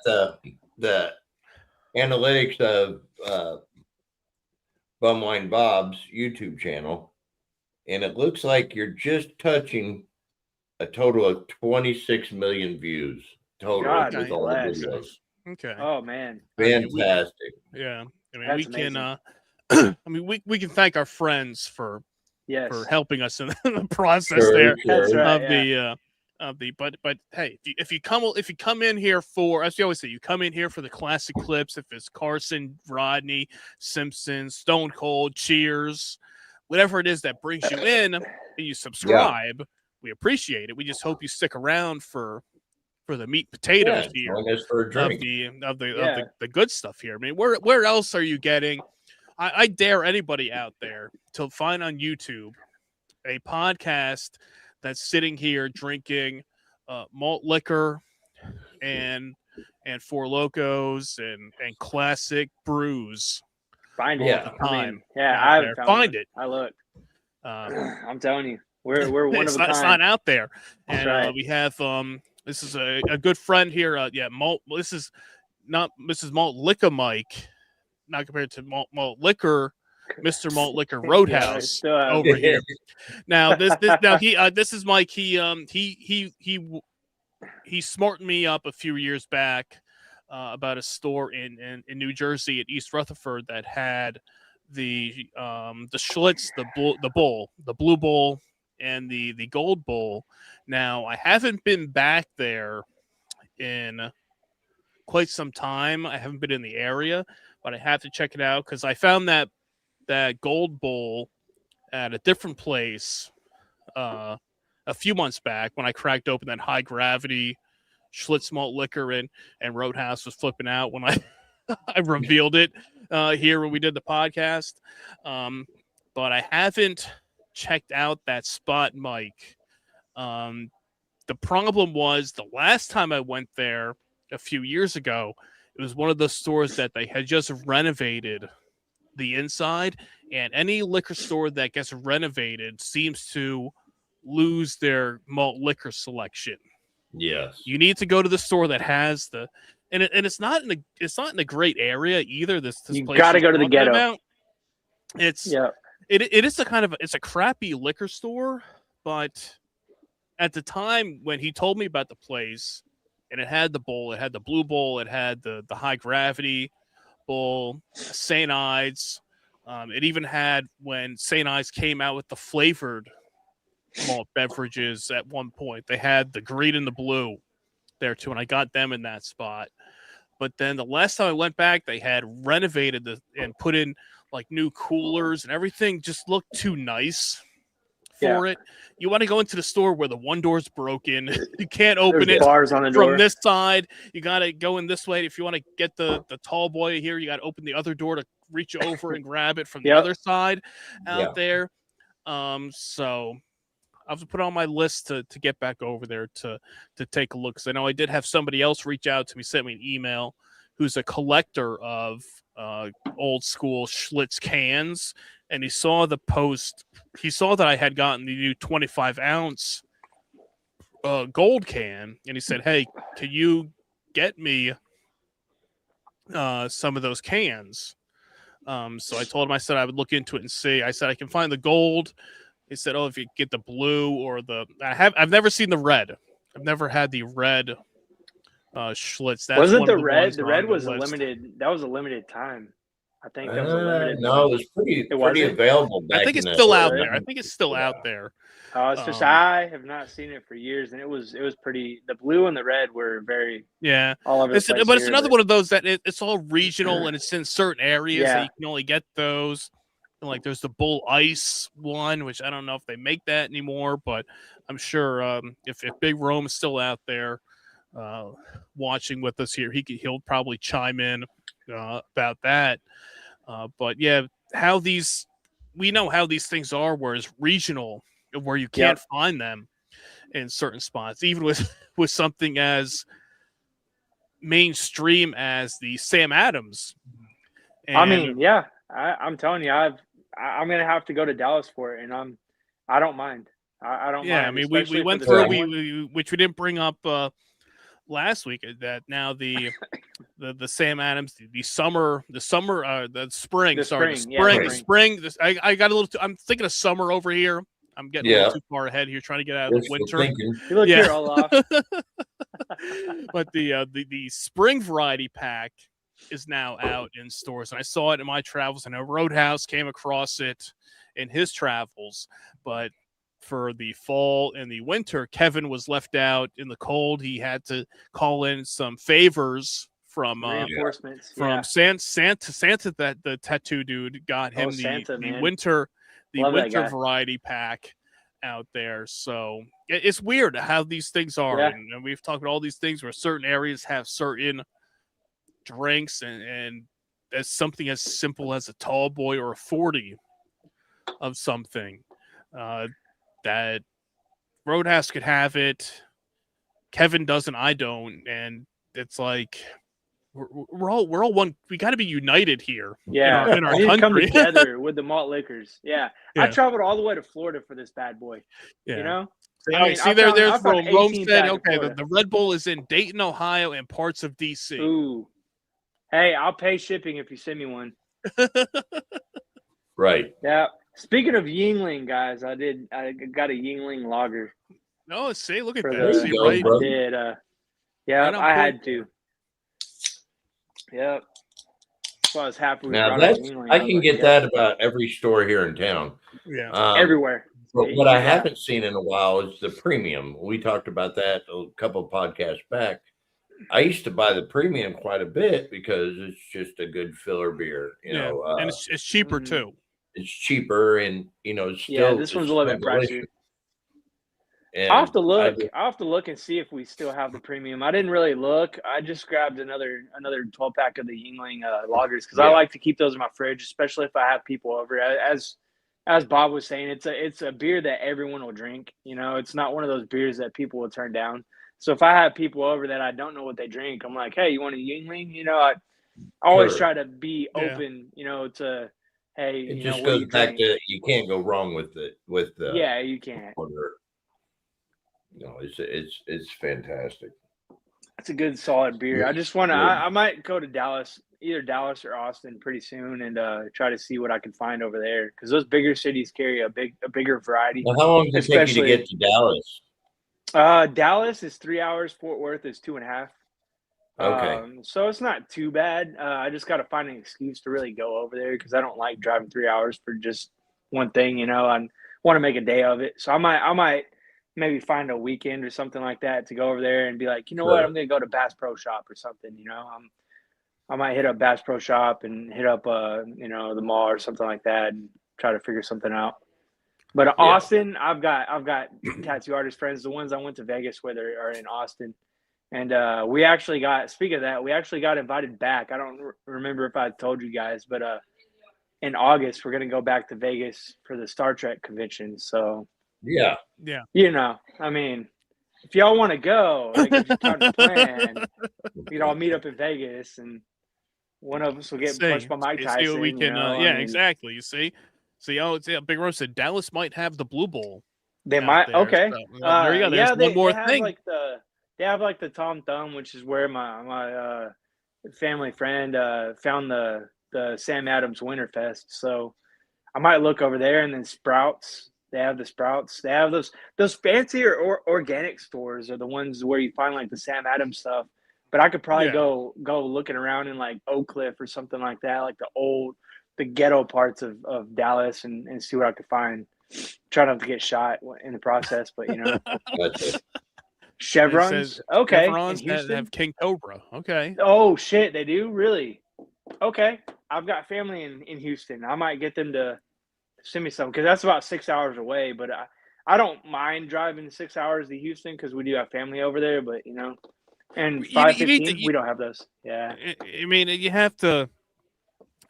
the analytics of Bumwine Bob's YouTube channel, and it looks like you're just touching a total of 26 million views total with all the videos. Okay. Oh man. Fantastic. I mean, That's we can. amazing. I mean, we can thank our friends for helping us in the process That's right, but hey, if you come in here for, as you always say, you come in here for the classic clips. If it's Carson, Rodney, Simpson, Stone Cold, Cheers, whatever it is that brings you in, and you subscribe, we appreciate it. We just hope you stick around for for the meat potatoes here join us for a drink. of the good stuff here. I mean, where else are you getting? I dare anybody out there to find on YouTube a podcast that's sitting here drinking malt liquor and Four Locos and classic brews. Find it. Yeah. I mean, I haven't found it. I looked. I'm telling you, we're one of a kind. It's not out there. And right. We have this is a good friend here. Malt. This is Malt Liquor Mike, not compared to Malt Liquor, Mr. Malt Liquor Roadhouse over here. Now this is Mike. He smartened me up a few years back about a store in New Jersey at East Rutherford that had the Schlitz, the blue bowl, and the gold bowl. Now I haven't been back there in quite some time. I haven't been in the area, but I have to check it out because I found that gold bowl at a different place a few months back when I cracked open that high gravity Schlitz malt liquor and Roadhouse was flipping out when I revealed it here when we did the podcast. But I haven't checked out that spot, Mike. The problem was the last time I went there a few years ago, it was one of those stores that they had just renovated the inside, and any liquor store that gets renovated seems to lose their malt liquor selection. Yes, you need to go to the store that has and it's not in a great area either. This you place got to go to the ghetto. About. It is it's a crappy liquor store, but at the time when he told me about the place, and it had the bowl, it had the blue bowl, it had the high gravity bowl, St. Ides. It even had when St. Ides came out with the flavored malt beverages at one point. They had the green and the blue there too, and I got them in that spot. But then the last time I went back, they had renovated and put in like new coolers and everything just looked too nice for it. You want to go into the store where the one door's broken. You can't open it bars on the door. From this side. You got to go in this way. If you want to get the tall boy here, you got to open the other door to reach over and grab it from the other side out there. So I was put on my list to get back over there to take a look. Because I know I did have somebody else reach out to me, sent me an email, who's a collector of old school Schlitz cans. And he saw the post. He saw that I had gotten the new 25-ounce gold can. And he said, hey, can you get me some of those cans? So I told him, I said I would look into it and see. I said I can find the gold. He said, "Oh, if you get the blue or I've never seen the red. I've never had the red Schlitz. That's wasn't the red? The red was a limited. That was a limited time. I think that was a limited. No, it was pretty available back. I think it's still out there. I think it's still out there. It's just I have not seen it for years, and it was pretty. The blue and the red were very all over the place. But it's another one of those that it's all regional and it's in certain areas that you can only get those. Like there's the Bull Ice one, which I don't know if they make that anymore, but I'm sure if Big Rome is still out there watching with us here, he'll probably chime in about that. But yeah, we know how these things are, where it's regional, where you can't find them in certain spots, even with something as mainstream as the Sam Adams. And I mean, I'm telling you, I'm gonna have to go to Dallas for it, and I don't mind. I don't mind. I mean, we went through which we didn't bring up last week. That now the Sam Adams, the spring. I got a little. I'm thinking of summer over here. I'm getting a little too far ahead here, trying to get out of the winter. You look here all off. But the spring variety pack is now out in stores, and I saw it in my travels. I know Roadhouse came across it in his travels, but for the fall and the winter, Kevin was left out in the cold. He had to call in some favors from reinforcements Santa that the tattoo dude got him the winter variety pack, out there. So it's weird how these things are. Yeah. And we've talked about all these things where certain areas have certain drinks, and as something as simple as a tall boy or a 40 of something that Roadhouse could have it. Kevin doesn't, I don't. And it's like, we're all one. We got to be united here. Yeah, in our we need to come country. together with the malt liquors. Yeah. Yeah. I traveled all the way to Florida for this bad boy. Yeah. You know, There's Rome. Rome said, okay, the the Red Bull is in Dayton, Ohio, and parts of DC. Ooh, hey, I'll pay shipping if you send me one. Right. Yeah. Speaking of Yingling, guys, I got a Yingling lager. No, see, look at For that. the- See, go, right? bro. I did. Yeah, Right on I point. had to. Yep. So I was happy we Now brought up that's Yingling. I was can like, get yeah, that about every store here in town. Yeah. everywhere. But what I Yeah. haven't seen in a while is the premium. We talked about that a couple of podcasts back. I used to buy the premium quite a bit because it's just a good filler beer. You know, and it's cheaper Mhm. too. it's cheaper, and it's Yeah, still this one's a it's little bit still pricier. delicious. And I'll have to look. I'll have to look and see if we still have the premium. I didn't really look. I just grabbed another 12 pack of the Yingling lagers because I Yeah. like to keep those in my fridge, especially if I have people over. As Bob was saying, it's a beer that everyone will drink. It's not one of those beers that people will turn down. So if I have people over that I don't know what they drink, I'm like, hey, you want a Yingling? I always Sure. try to be Yeah. open. To hey, It just what do goes you back drink? to you can't go wrong with the Yeah, you can't. order. No, it's fantastic. It's a good solid beer. I just want to. Good. I might go to Dallas, either Dallas or Austin, pretty soon, and try to see what I can find over there because those bigger cities carry a bigger variety. Now, how long does it take you to Especially- get to Dallas? Dallas is 3 hours. Fort Worth is 2.5. Okay. So it's not too bad. I just got to find an excuse to really go over there because I don't like driving 3 hours for just one thing. I want to make a day of it. So I might maybe find a weekend or something like that to go over there and be like, you know what, Sure. I'm gonna go to Bass Pro Shop or something. I might hit up Bass Pro Shop and hit up the mall or something like that and try to figure something out. But Austin, I've got tattoo artist friends. The ones I went to Vegas with are in Austin. And we actually got, speaking of that, we actually got invited back. I don't remember if I told you guys, but in August, we're going to go back to Vegas for the Star Trek convention. So, Yeah. I mean, if y'all want to go, like, if you're trying to plan, we'd all meet up in Vegas and one of us will get punched by Mike Tyson. See what we can, exactly. You see, Big Rose said Dallas might have the Blue Bowl. They out might. there, Okay. so, there you go. There's one more thing. They have like the Tom Thumb, which is where my family friend found the Sam Adams Winterfest. So I might look over there, and then Sprouts. They have the Sprouts. They have those fancier or organic stores are the ones where you find like the Sam Adams stuff. But I could probably go looking around in like Oak Cliff or something like that, like the ghetto parts of Dallas, and see what I could find. Try not to get shot in the process, but Gotcha. Chevrons. Okay. Chevrons that have King Cobra. Okay. Oh shit, they do? Really? Okay. I've got family in Houston. I might get them to send me some because that's about 6 hours away. But I don't mind driving 6 hours to Houston because we do have family over there. But and 515, we don't have those. Yeah. I mean, you have to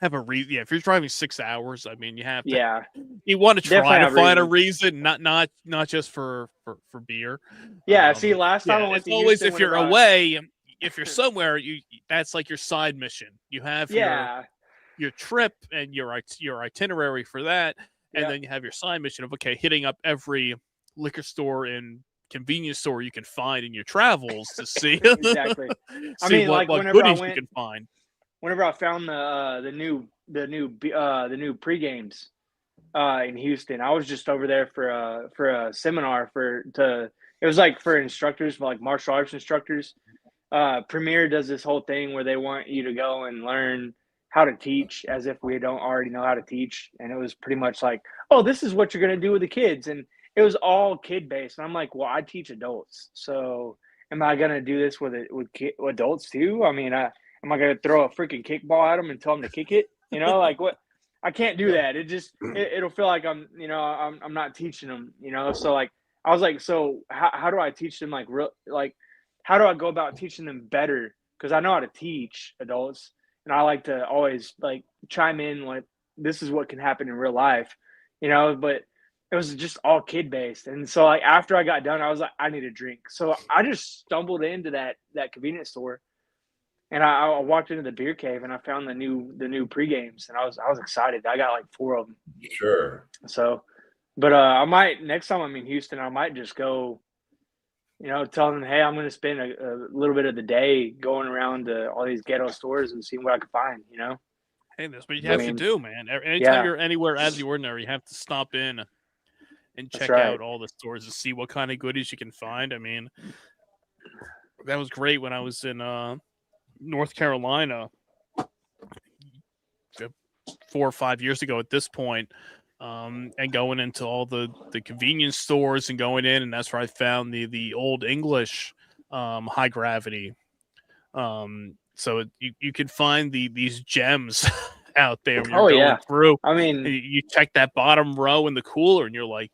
have a reason. Yeah, if you're driving 6 hours, I mean, you have to. Yeah. You want to try to find a reason. reason, not just for beer. Yeah. See, last time I went to always Houston, if you're away, if you're somewhere, that's like your side mission. You have your trip and your itinerary for that, and then you have your side mission of hitting up every liquor store and convenience store you can find in your travels to see exactly. what goodies you can find. Whenever I found the new pre-games in Houston, I was just over there for a seminar it was like for instructors, for like martial arts instructors. Premier does this whole thing where they want you to go and learn how to teach as if we don't already know how to teach, and it was pretty much like, oh, this is what you're gonna do with the kids, and it was all kid based. And I'm like, well, I teach adults, so am I gonna do this with adults too? I mean, am I going to throw a freaking kickball at them and tell them to kick it? Like what? I can't do that. It'll feel like I'm not teaching them, So like I was like, so how do I teach them like how do I go about teaching them better? Because I know how to teach adults, and I like to always like chime in like this is what can happen in real life, But it was just all kid based, and so like after I got done, I was like, I need a drink. So I just stumbled into that convenience store. And I walked into the beer cave and I found the new pre-games, and I was excited. I got like 4 of them. Sure. So, but I might next time I'm in Houston, I might just go, tell them, hey, I'm going to spend a little bit of the day going around to all these ghetto stores and seeing what I can find. Hey, that's what you have to do, man. Anytime yeah. you're anywhere out of the ordinary, you have to stop in and check out all the stores to see what kind of goodies you can find. I mean, that was great when I was in North Carolina 4 or 5 years ago at this point, and going into all the convenience stores and going in, and that's where I found the Old English high gravity. So you can find these gems out there when you're going through. I mean, you check that bottom row in the cooler, and you're like,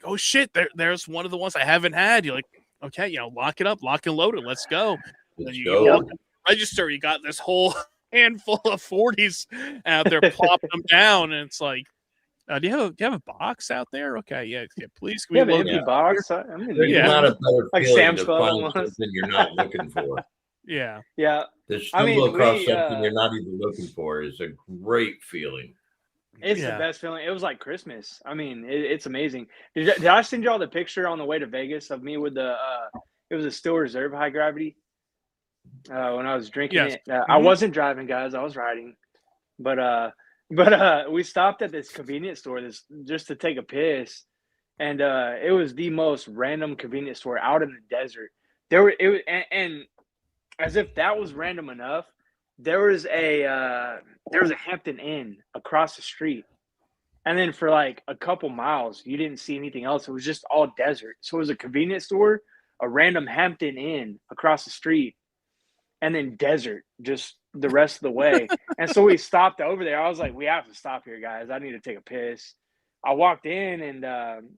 oh shit, there's one of the ones I haven't had. You're like, okay, lock it up, lock and load it, let's go. You walk in the register, you got this whole handful of 40s out there, plop them down, and it's like, do you have a box out there? Okay, yeah, please. Can we have an empty box? There's not a better like feeling Sam's to Club find something you're not looking for. Yeah. To stumble across something you're not even looking for is a great feeling. It's the best feeling. It was like Christmas. I mean, it's amazing. Did I send you all the picture on the way to Vegas of me with the it was a Still Reserve high gravity when I was drinking it. I wasn't driving, guys. I was riding. But we stopped at this convenience store just to take a piss, and it was the most random convenience store out in the desert. And as if that was random enough, there was a Hampton Inn across the street, and then for like a couple miles, you didn't see anything else. It was just all desert. So it was a convenience store, a random Hampton Inn across the street, and then desert just the rest of the way. And so we stopped over there. I was like, we have to stop here, guys. I need to take a piss. I walked in, and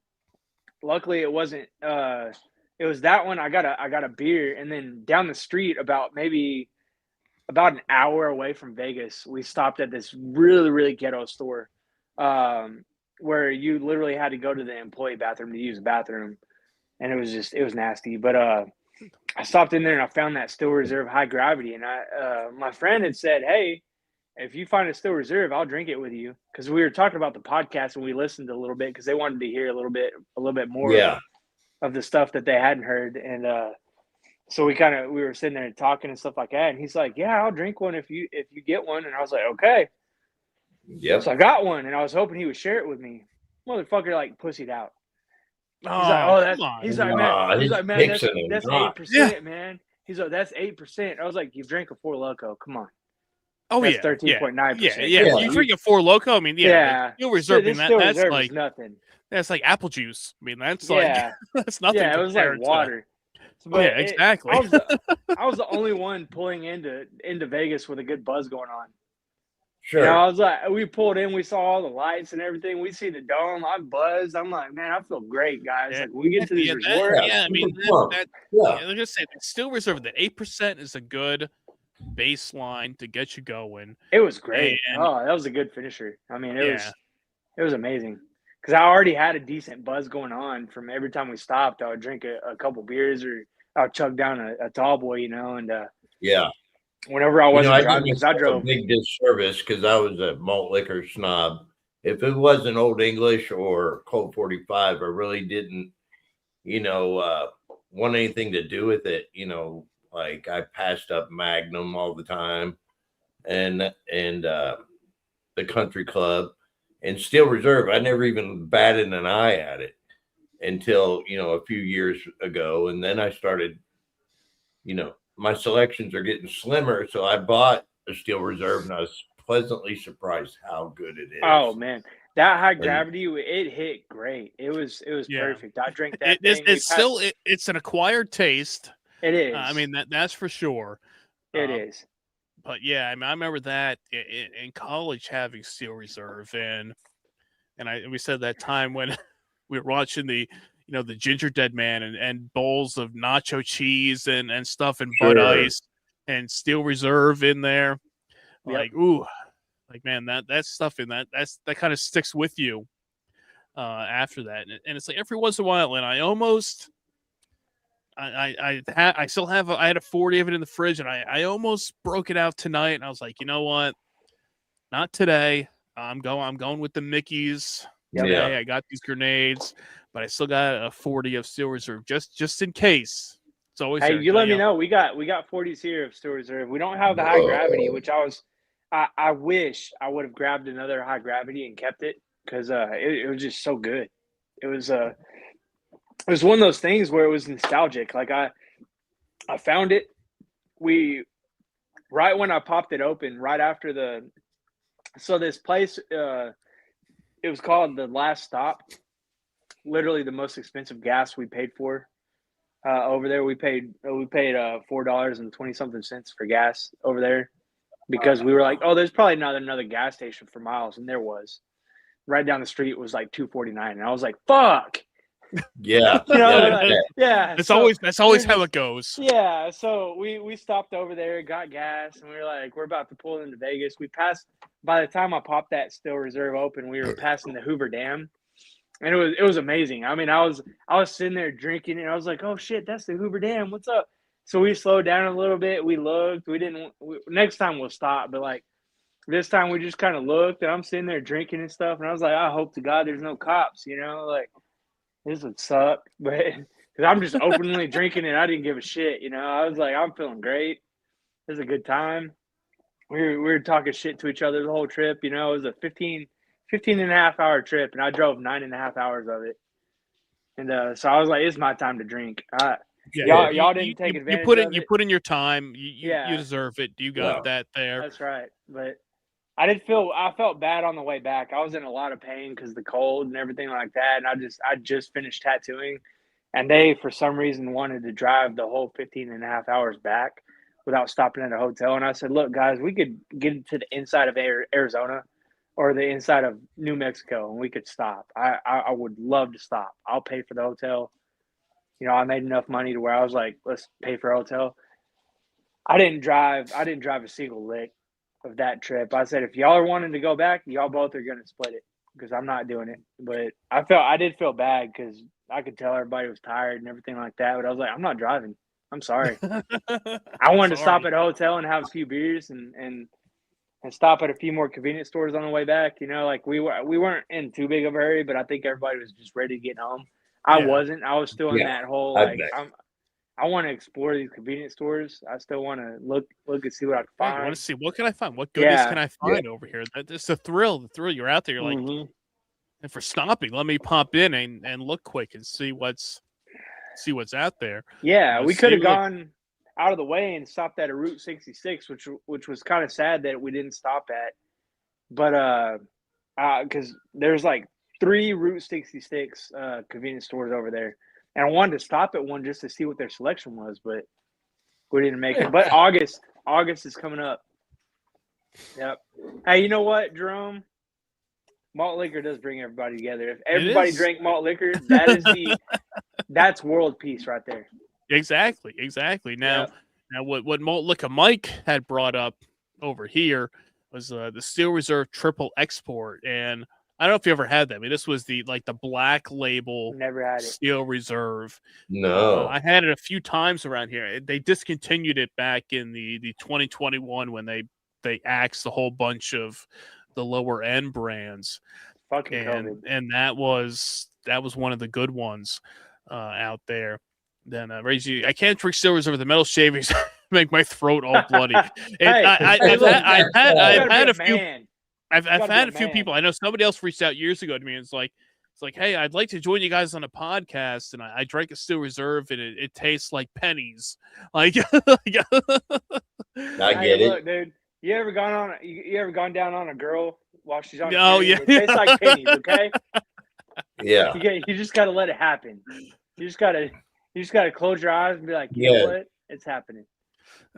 luckily it wasn't. It was that one. I got a beer, and then down the street, about an hour away from Vegas, we stopped at this really, really ghetto store, where you literally had to go to the employee bathroom to use the bathroom, and it was nasty. But I stopped in there and I found that Still Reserve high gravity, and my friend had said, hey, if you find a Still Reserve, I'll drink it with you, because we were talking about the podcast and we listened a little bit because they wanted to hear a little bit more of the stuff that they hadn't heard. And so we were sitting there talking and stuff like that, and he's like, yeah, I'll drink one if you get one. And I was like, okay. Yep. So I got one, and I was hoping he would share it with me. Motherfucker like pussied out. He's like, man, that's 8%, man. He's like, that's 8%. I was like, you've drank a Four Loko. Come on. Oh, that's 13.9%. Yeah. You drink a Four Loko. I mean, Still Reserve, that's like nothing. That's like apple juice. I mean, that's like that's nothing. Yeah, it was like water. But exactly. I was the only one pulling into Vegas with a good buzz going on. Sure. I was like, we pulled in, we saw all the lights and everything. We see the dome. I'm buzzed. I'm like, man, I feel great, guys. Like, we get to these resorts. I mean, like I said, Still Reserve, that 8% is a good baseline to get you going. It was great. That was a good finisher. I mean, it was amazing. Because I already had a decent buzz going on from every time we stopped. I would drink a couple beers, or I would chug down a tall boy, and whenever I wasn't driving, because I drove. A big disservice because I was a malt liquor snob. If it wasn't Old English or Colt 45, I really didn't, want anything to do with it. Like I passed up Magnum all the time, and the Country Club. And Still Reserve, I never even batted an eye at it until, a few years ago. And then I started, my selections are getting slimmer. So I bought a Still Reserve, and I was pleasantly surprised how good it is. Oh, man. That high gravity, it hit great. It was perfect. I drank that thing. It's an acquired taste. It is. I mean, that's for sure. It is. But yeah, I mean, I remember that in college having Steel Reserve, and we said that time when we were watching the the Ginger Dead Man and bowls of nacho cheese and stuff and Bud Ice and Steel Reserve in there, like ooh, like man, that stuff in that kind of sticks with you after that, and it's like every once in a while, and I almost. I still have I had a 40 of it in the fridge, and I almost broke it out tonight, and I was like, you know what, not today. I'm going with the Mickeys today. I got these grenades, but I still got a 40 of Steel Reserve just in case. It's always hey, there, you let me know. We got 40s here of Steel Reserve. We don't have the high gravity, which I wish I would have grabbed another high gravity and kept it because it was just so good. It was one of those things where it was nostalgic. Like I found it. Right when I popped it open, right after this place, it was called The Last Stop. Literally the most expensive gas we paid for over there. We paid $4.20 for gas over there because we were like, oh, there's probably not another gas station for miles, and there was. Right down the street was like $2.49, and I was like, fuck. Yeah, That's always how it goes. Yeah, so we stopped over there, got gas, and we were like, we're about to pull into Vegas. We passed. By the time I popped that Steel Reserve open, we were passing the Hoover Dam, and it was amazing. I mean, I was sitting there drinking, and I was like, oh shit, that's the Hoover Dam. What's up? So we slowed down a little bit. We looked. Next time we'll stop, but like this time we just kind of looked, and I'm sitting there drinking and stuff, and I was like, I hope to God there's no cops, like. This would suck, but because I'm just openly drinking and I didn't give a shit, I was like, I'm feeling great. It was a good time. We were talking shit to each other the whole trip, It was a 15 and a half hour trip, and I drove 9.5 hours of it. And so I was like, it's my time to drink. Y'all didn't take advantage of it. You put in your time. You deserve it. You got that there. That's right. But I felt bad on the way back. I was in a lot of pain because of the cold and everything like that. And I just finished tattooing, and they, for some reason, wanted to drive the whole 15 and a half hours back without stopping at a hotel. And I said, look, guys, we could get to the inside of Arizona or the inside of New Mexico, and we could stop. I would love to stop. I'll pay for the hotel. I made enough money to where I was like, let's pay for a hotel. I didn't drive a single lick of that trip. I said, if y'all are wanting to go back, y'all both are going to split it because I'm not doing it. But I did feel bad because I could tell everybody was tired and everything like that. But I was like, I'm not driving. I'm sorry. I wanted to stop at a hotel and have a few beers and stop at a few more convenience stores on the way back. Like we weren't in too big of a hurry, but I think everybody was just ready to get home. I wasn't. I was still in that whole I want to explore these convenience stores. I still want to look and see what I can find. I want to see what can I find. What goodies can I find over here? It's the thrill. The thrill. You're out there. You're like, and for stopping, let me pop in and look quick and see what's out there. Yeah, we could have gone out of the way and stopped at a Route 66, which was kind of sad that we didn't stop at. But because there's like 3 Route 66 convenience stores over there. And I wanted to stop at one just to see what their selection was, but we didn't make it. But August is coming up. Yep. Hey, you know what, Jerome? Malt liquor does bring everybody together. If everybody drank malt liquor, that's world peace right there. Exactly. Now what Malt Liquor Mike had brought up over here was the Steel Reserve Triple Export, and I don't know if you ever had that. I mean, this was the black label. Never had it. Steel Reserve. No. I had it a few times around here. They discontinued it back in the 2021 when they axed a whole bunch of the lower end brands. Fucking COVID. And that was one of the good ones out there. Then I can't drink Steel Reserve. The metal shavings make my throat all bloody. I've had a few. I've had a few people. I know somebody else reached out years ago to me and it's like, hey, I'd like to join you guys on a podcast. And I drank a Steel Reserve and it tastes like pennies. Like, I get it. Look, dude, you ever gone down on a girl while she's on? Oh, yeah. It tastes like pennies, okay? Yeah. You just got to let it happen. You just got to close your eyes and be like, you know what? It's happening.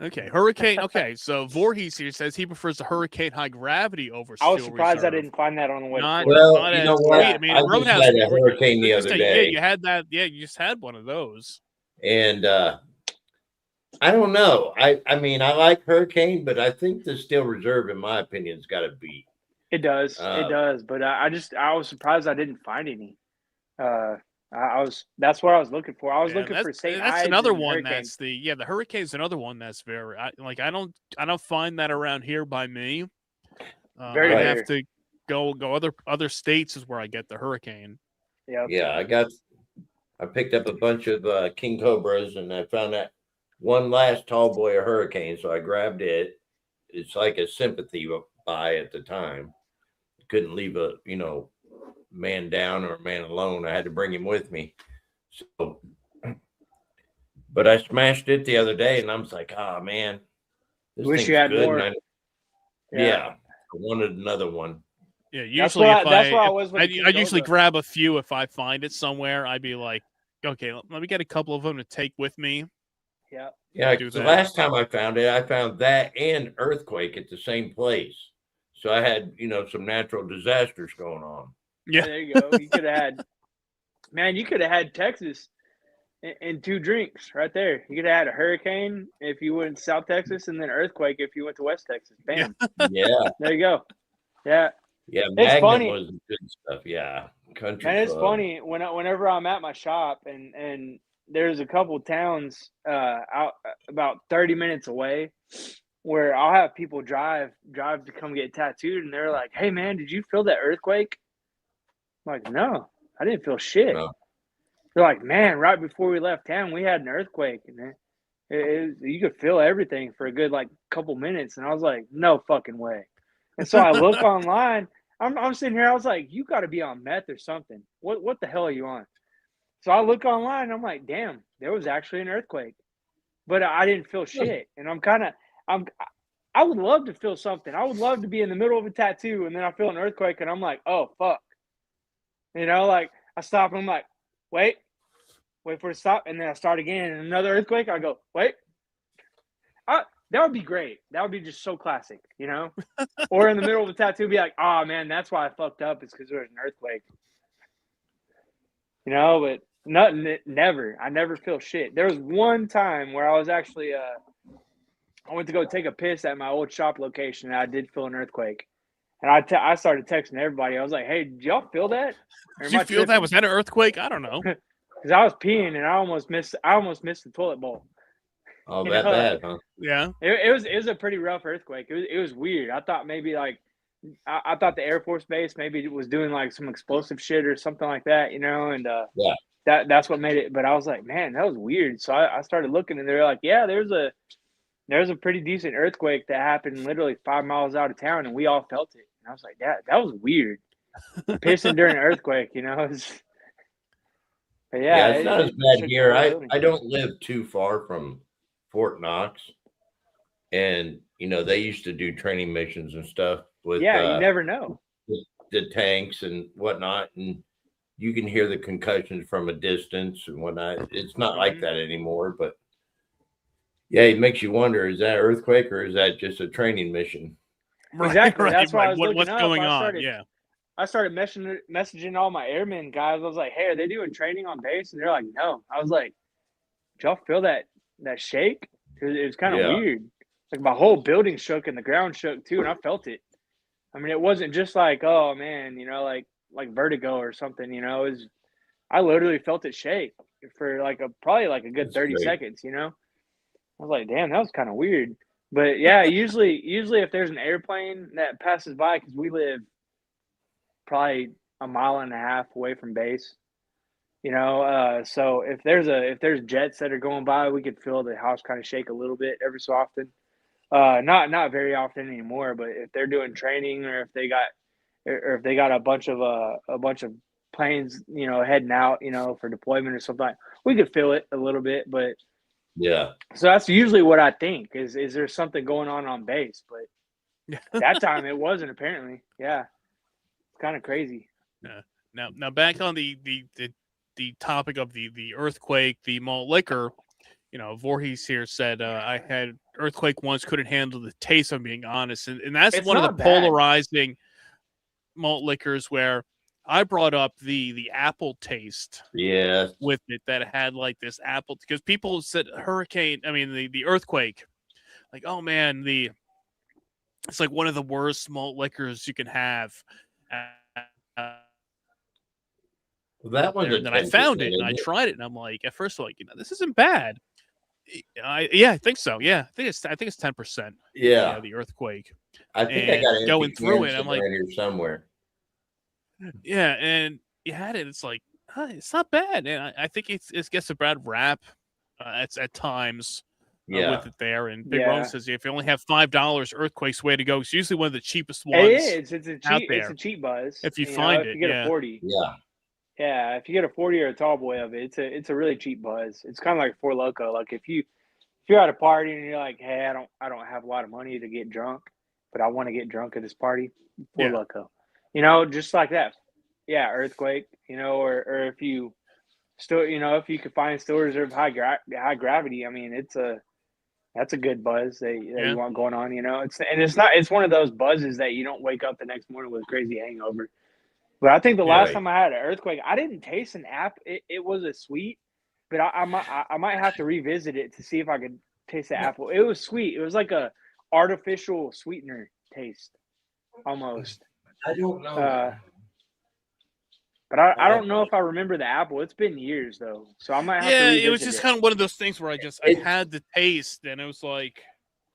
Okay, hurricane. Okay, so Voorhees here says he prefers the hurricane high gravity over I was Steel surprised I Reserve. didn't find that on the way. Not, Well, not you as know sweet. what? I mean, I just Roadhouse. had a hurricane the other Yeah, day. you had that. Yeah, you just had one of those. And I don't know. I mean, I like hurricane, but I think the Steel Reserve, in my opinion, has got to beat. It does. It does. But I was surprised I didn't find any. That's what I was looking for. I was looking for St. That's Ides another and one. hurricane. That's the hurricane's another one that's very I don't find that around here by me. Very I rare. have to go other states is where I get the hurricane. Yep. Yeah, I picked up a bunch of King Cobras, and I found that one last tall boy of hurricane, so I grabbed it. It's like a sympathy buy at the time. Couldn't leave a man down or a man alone. I had to bring him with me. So, but I smashed it the other day, and I was like, "Oh man, this Wish thing's you had good." more. And I wanted another one. Yeah, usually that's what I was with I usually grab a few if I find it somewhere. I'd be like, okay, let me get a couple of them to take with me. Yeah. Yeah, because the last time I found it, I found that and earthquake at the same place. So I had, some natural disasters going on. Yeah, there you go. You could have had Texas in 2 drinks right there. You could have had a hurricane if you went to South Texas, and then earthquake if you went to West Texas. Bam. Yeah. There you go. Yeah. Yeah, it's funny. was good stuff. Yeah, country. Man, it's funny whenever I'm at my shop and there's a couple towns out about 30 minutes away where I'll have people drive to come get tattooed, and they're like, "Hey man, did you feel that earthquake?" I'm like, "No, I didn't feel shit." No. They're like, "Man, right before we left town, we had an earthquake, and you could feel everything for a good couple minutes." And I was like, "No fucking way." And so I look online. I'm sitting here. I was like, "You got to be on meth or something. What the hell are you on?" So I look online. I'm like, "Damn, there was actually an earthquake," but I didn't feel shit. And I would love to feel something. I would love to be in the middle of a tattoo, and then I feel an earthquake, and I'm like, "Oh fuck," I stop, and I'm like, wait for it to stop, and then I start again, and another earthquake. I go, wait. That would be great. That would be just so classic, Or in the middle of a tattoo, be like, "Oh man, that's why I fucked up. It's because there was an earthquake." But nothing. Never. I never feel shit. There was one time where I was actually I went to go take a piss at my old shop location, and I did feel an earthquake. And I started texting everybody. I was like, "Hey, did y'all feel that? Did you feel that? Was that an earthquake? I don't know." Because I was peeing and I almost missed the toilet bowl. Oh, that bad, huh? Yeah. It was a pretty rough earthquake. It was weird. I thought maybe I thought the Air Force Base maybe was doing some explosive shit or something like that, and that's what made it. But I was like, man, that was weird. So I started looking, and they're like, yeah, there's a pretty decent earthquake that happened literally 5 miles out of town, and we all felt it. And I was like, that was weird. Pissing during an earthquake, But yeah, it's not as bad here. I don't live too far from Fort Knox, and they used to do training missions and stuff with you never know the tanks and whatnot, and you can hear the concussions from a distance and whatnot. It's not like that anymore, but yeah, it makes you wonder: is that earthquake or is that just a training mission? Exactly. That's why I was looking what's up. going on? Yeah. I started messaging all my airmen guys. I was like, "Hey, are they doing training on base?" And they're like, "No." I was like, "Did y'all feel that shake?" It was kind of weird. My whole building shook and the ground shook too, and I felt it. I mean, it wasn't just like, oh man, like vertigo or something. I literally felt it shake for probably a good 30 seconds. I was like, damn, that was kind of weird. But yeah, usually if there's an airplane that passes by, because we live probably a mile and a half away from base, so if there's jets that are going by, we could feel the house kind of shake a little bit every so often. Not very often anymore, but if they're doing training or if they got a bunch of planes, heading out, for deployment or something, we could feel it a little bit. But yeah, so that's usually what I think is there something going on base, but that time it wasn't apparently. Yeah, it's kind of crazy. Now back on the topic of the earthquake, the malt liquor. Voorhees here said I had Earthquake once, couldn't handle the taste. I'm being honest, and that's It's one of the not bad. polarizing malt liquors where I brought up the apple taste. Yeah. With it, that had like this apple, because people said the Earthquake, like, oh man, it's like one of the worst malt liquors you can have. That one's and then I found it and I tried it, and I'm like, at first, like, this isn't bad. I think so. Yeah, I think it's 10%. Yeah, the Earthquake. I think I got going through it. I'm like, right here somewhere. Yeah, and you had it. It's like, it's not bad, and I think it gets a bad rap. It's at times. With it there, and Big Ron says if you only have $5, Earthquake's way to go. It's usually one of the cheapest ones. It is. It's a cheap buzz. If you find it, if you get a 40. Yeah, if you get a 40 or a tall boy of it, it's a really cheap buzz. It's kind of like Four Loko. Like if you're at a party and you're like, hey, I don't have a lot of money to get drunk, but I want to get drunk at this party, Four Loko. Just like that. Yeah, Earthquake. Or if you still, if you could find still reserve high gravity. I mean, that's a good buzz that you want going on. It's one of those buzzes that you don't wake up the next morning with a crazy hangover. But I think the last time I had an Earthquake, I didn't taste an apple. It was a sweet, but I might have to revisit it to see if I could taste the apple. It was sweet. It was like a artificial sweetener taste, almost. I don't know. But I don't know if I remember the apple. It's been years though, so I might have to revisit it was just kind of one of those things where I had the taste, and it was like,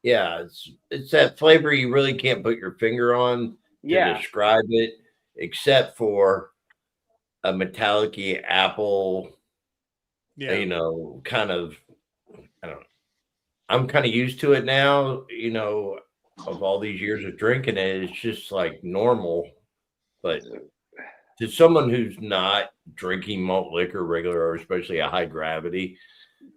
it's that flavor you really can't put your finger on to describe it, except for a metallic-y apple. Kind of. I don't know. I'm kind of used to it now. Of all these years of drinking it, it's just like normal, but. To someone who's not drinking malt liquor regular, or especially a high gravity,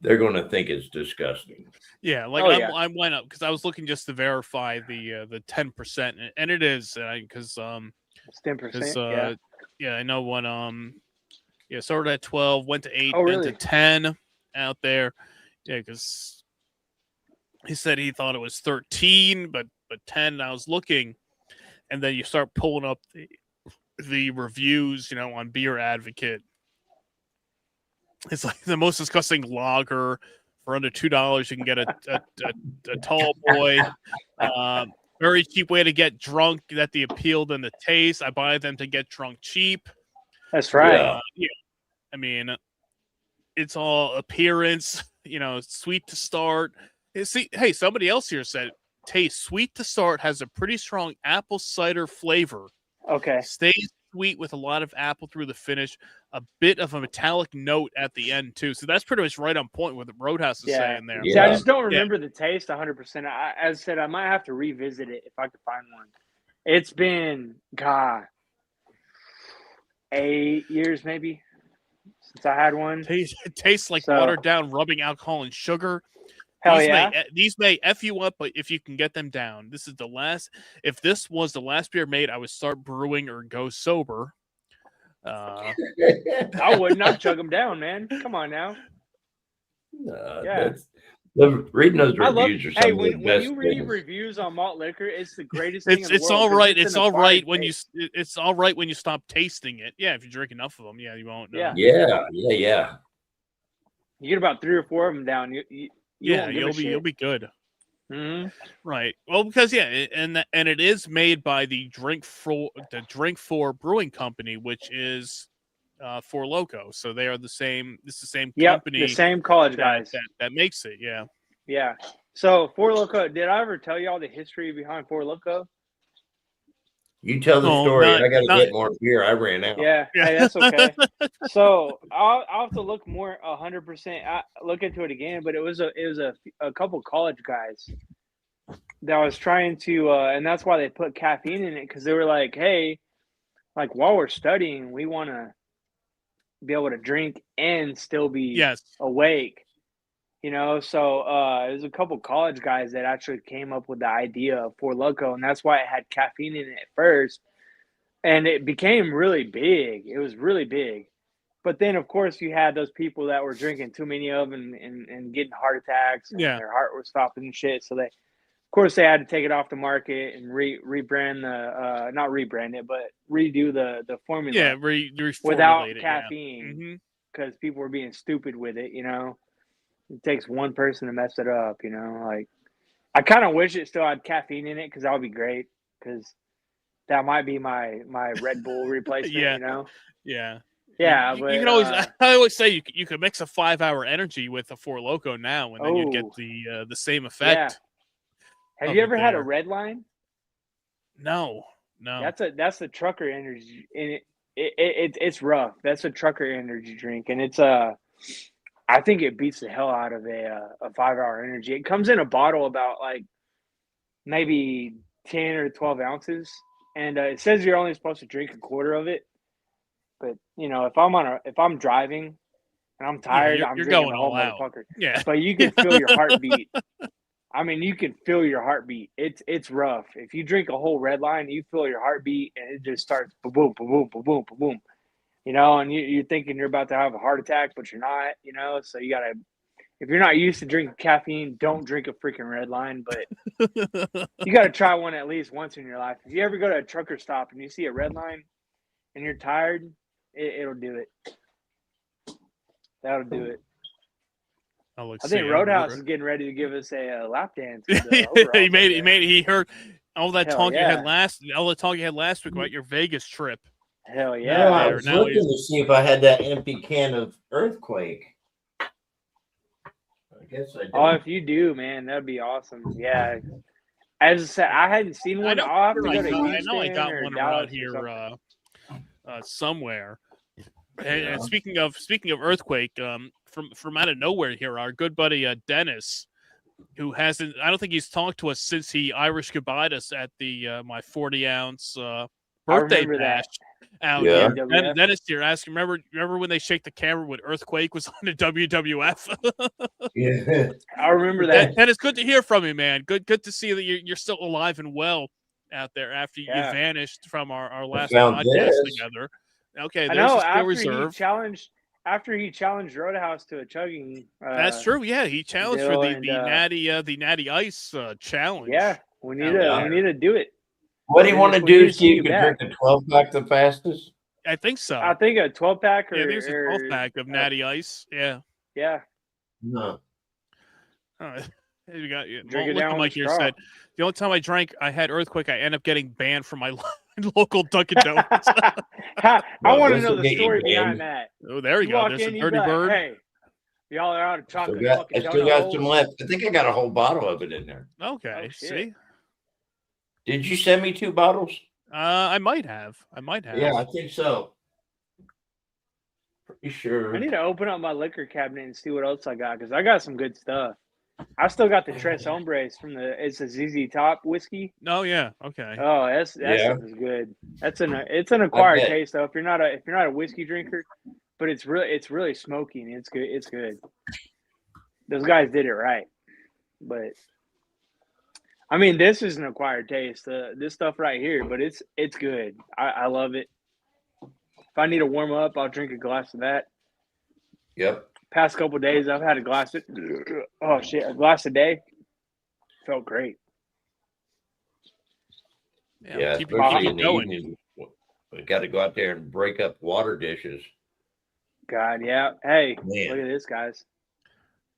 they're going to think it's disgusting. Yeah, I went up because I was looking just to verify the 10%, and it is because it's 10%. I know when started at 12, went to 8, really? went to 10 out there. Yeah, because he said he thought it was 13, but 10. I was looking, and then you start pulling up the reviews, on Beer Advocate. It's like the most disgusting lager for under $2. You can get a tall boy. Very cheap way to get drunk. That the appeal than the taste. I buy them to get drunk cheap. That's right. I mean, it's all appearance. Sweet to start. See, hey, somebody else here said taste sweet to start, has a pretty strong apple cider flavor. Okay. Stays sweet with a lot of apple through the finish, a bit of a metallic note at the end too. So that's pretty much right on point with what the Roadhouse is saying there. Yeah, I just don't remember the taste 100%. As I said, I might have to revisit it if I could find one. It's been 8 years maybe since I had one. It tastes like watered down rubbing alcohol and sugar. These may F you up, but if you can get them down, this is the last. If this was the last beer made, I would start brewing or go sober. I wouldn't. I'd chug them down, man. Come on now. Reading those reviews are some of the best. When you read reviews on malt liquor, it's the greatest thing in the world. It's all right. It's all right when it's all right when you stop tasting it. Yeah, if you drink enough of them, you won't. Yeah. You get about 3 or 4 of them down. You'll be good. Mm-hmm. Right. Well, because and it is made by the Drink For Brewing Company, which is Four Loko. So they are the same. It's the same company. The same college guys that makes it. Yeah. Yeah. So Four Loko. Did I ever tell y'all the history behind Four Loko? You tell the story. I got to get more beer. I ran out. Yeah, hey, that's okay. So I'll have to look more 100%. Look into it again. But it was a couple college guys that was trying to, and that's why they put caffeine in it, because they were like, hey, like while we're studying, we want to be able to drink and still be awake. So there's a couple college guys that actually came up with the idea of Four Loko, and that's why it had caffeine in it at first. And it became really big. It was really big. But then, of course, you had those people that were drinking too many of them and getting heart attacks, and their heart was stopping and shit. So of course, they had to take it off the market and rebrand not rebrand it, but redo the formula. Yeah, without caffeine, because people were being stupid with it. It takes one person to mess it up. Like I kind of wish it still had caffeine in it because that would be great. Because that might be my Red Bull replacement. Yeah. Yeah, you but can always. I always say you could mix a 5-hour energy with a Four Loko now, and then you'd get the same effect. Yeah. Have you ever had a red line? No. That's the trucker energy, and it's rough. That's a trucker energy drink, and it's I think it beats the hell out of a 5-hour energy. It comes in a bottle about like maybe 10 or 12 ounces, and it says you're only supposed to drink a quarter of it. But if I'm driving and I'm tired, I'm drinking the whole motherfucker. Yeah. But you can feel your heartbeat. I mean, you can feel your heartbeat. It's rough. If you drink a whole red line, you feel your heartbeat, and it just starts boom, boom, boom, boom, boom, boom. And you're thinking you're about to have a heart attack, but you're not. So you gotta. If you're not used to drinking caffeine, don't drink a freaking red line. But you gotta try one at least once in your life. If you ever go to a trucker stop and you see a red line, and you're tired, it'll do it. That'll do it. I think Roadhouse is getting ready to give us a lap dance. He made it. He heard all that talk you had last week about your Vegas trip. Hell yeah! I was looking to see if I had that empty can of Earthquake. I guess I do. Oh, if you do, man, that'd be awesome. Yeah. As I said, I hadn't seen one. I'll have to go to Houston. I know I got one around here somewhere. And speaking of Earthquake, from out of nowhere here, our good buddy Dennis, who hasn't, I don't think he's talked to us since he Irish goodbyed us at the my 40-ounce birthday bash out here. Dennis here asking, remember when they shake the camera when Earthquake was on the WWF? Yeah, I remember that. Dennis, good to hear from you, man. Good to see that you're still alive and well out there after you vanished from our last podcast together. Okay, there's a Steel Reserve. After he challenged Roadhouse to a chugging. That's true. Yeah, he challenged for the Natty Ice challenge. Yeah, we need to do it. What do you want to do? See if you can drink a 12-pack the fastest? I think so. I think a 12-pack. There's a 12-pack of Natty Ice. Yeah. Yeah. No. You got Mike here said the only time I drank, I had Earthquake. I end up getting banned from my local Dunkin' Donuts. I want to know the story behind that. Oh, there you go. There's a dirty bird. Hey, y'all are out of chocolate. I still got some left. I think I got a whole bottle of it in there. Okay. See. Did you send me 2 bottles? I might have. Yeah, I think so. Pretty sure. I need to open up my liquor cabinet and see what else I got because I got some good stuff. I still got the Tres Hombres from it's a ZZ Top whiskey. Oh yeah, okay. Oh, that stuff is good. It's an acquired taste though. If you're not a whiskey drinker, but it's really smoky and it's good. It's good. Those guys did it right, but I mean, this is an acquired taste. This stuff right here, but it's good. I love it. If I need to warm up, I'll drink a glass of that. Yep. Past couple of days, I've had a glass a glass a day. Felt great. Yeah, especially in the evening. We got to go out there and break up water dishes. God, yeah. Hey, look at this, guys.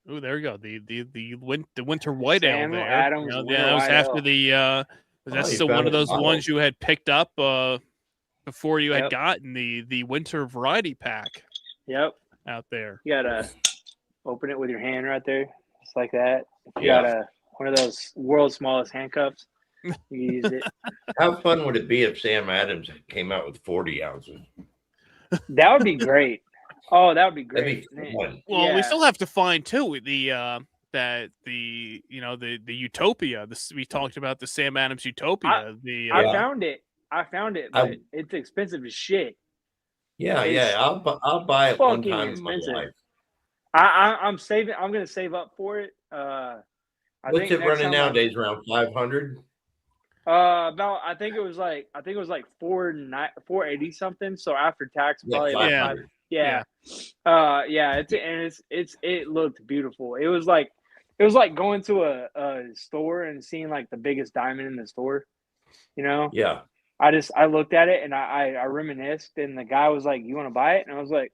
Oh, there you go. The winter white ale there. Adams, that was after the. That's still one of those ones you had picked up before you had gotten the winter variety pack. Yep. Out there. You gotta open it with your hand right there, just like that. If you got one of those world's smallest handcuffs, you can use it. How fun would it be if Sam Adams came out with 40 ounces? That would be great. Oh, that would be great. Well, we still have to find too the Utopia. We talked about the Sam Adams Utopia. I found it, but it's expensive as shit. Yeah. I'll buy it one time expensive. In my life. I'm saving. I'm gonna save up for it. What's it running nowadays? Around 500. I think it was like 480 something. So after tax, probably about Yeah. It looked beautiful. It was like going to a store and seeing like the biggest diamond in the store. You know? Yeah. I looked at it and I reminisced, and the guy was like, "You want to buy it?" And I was like,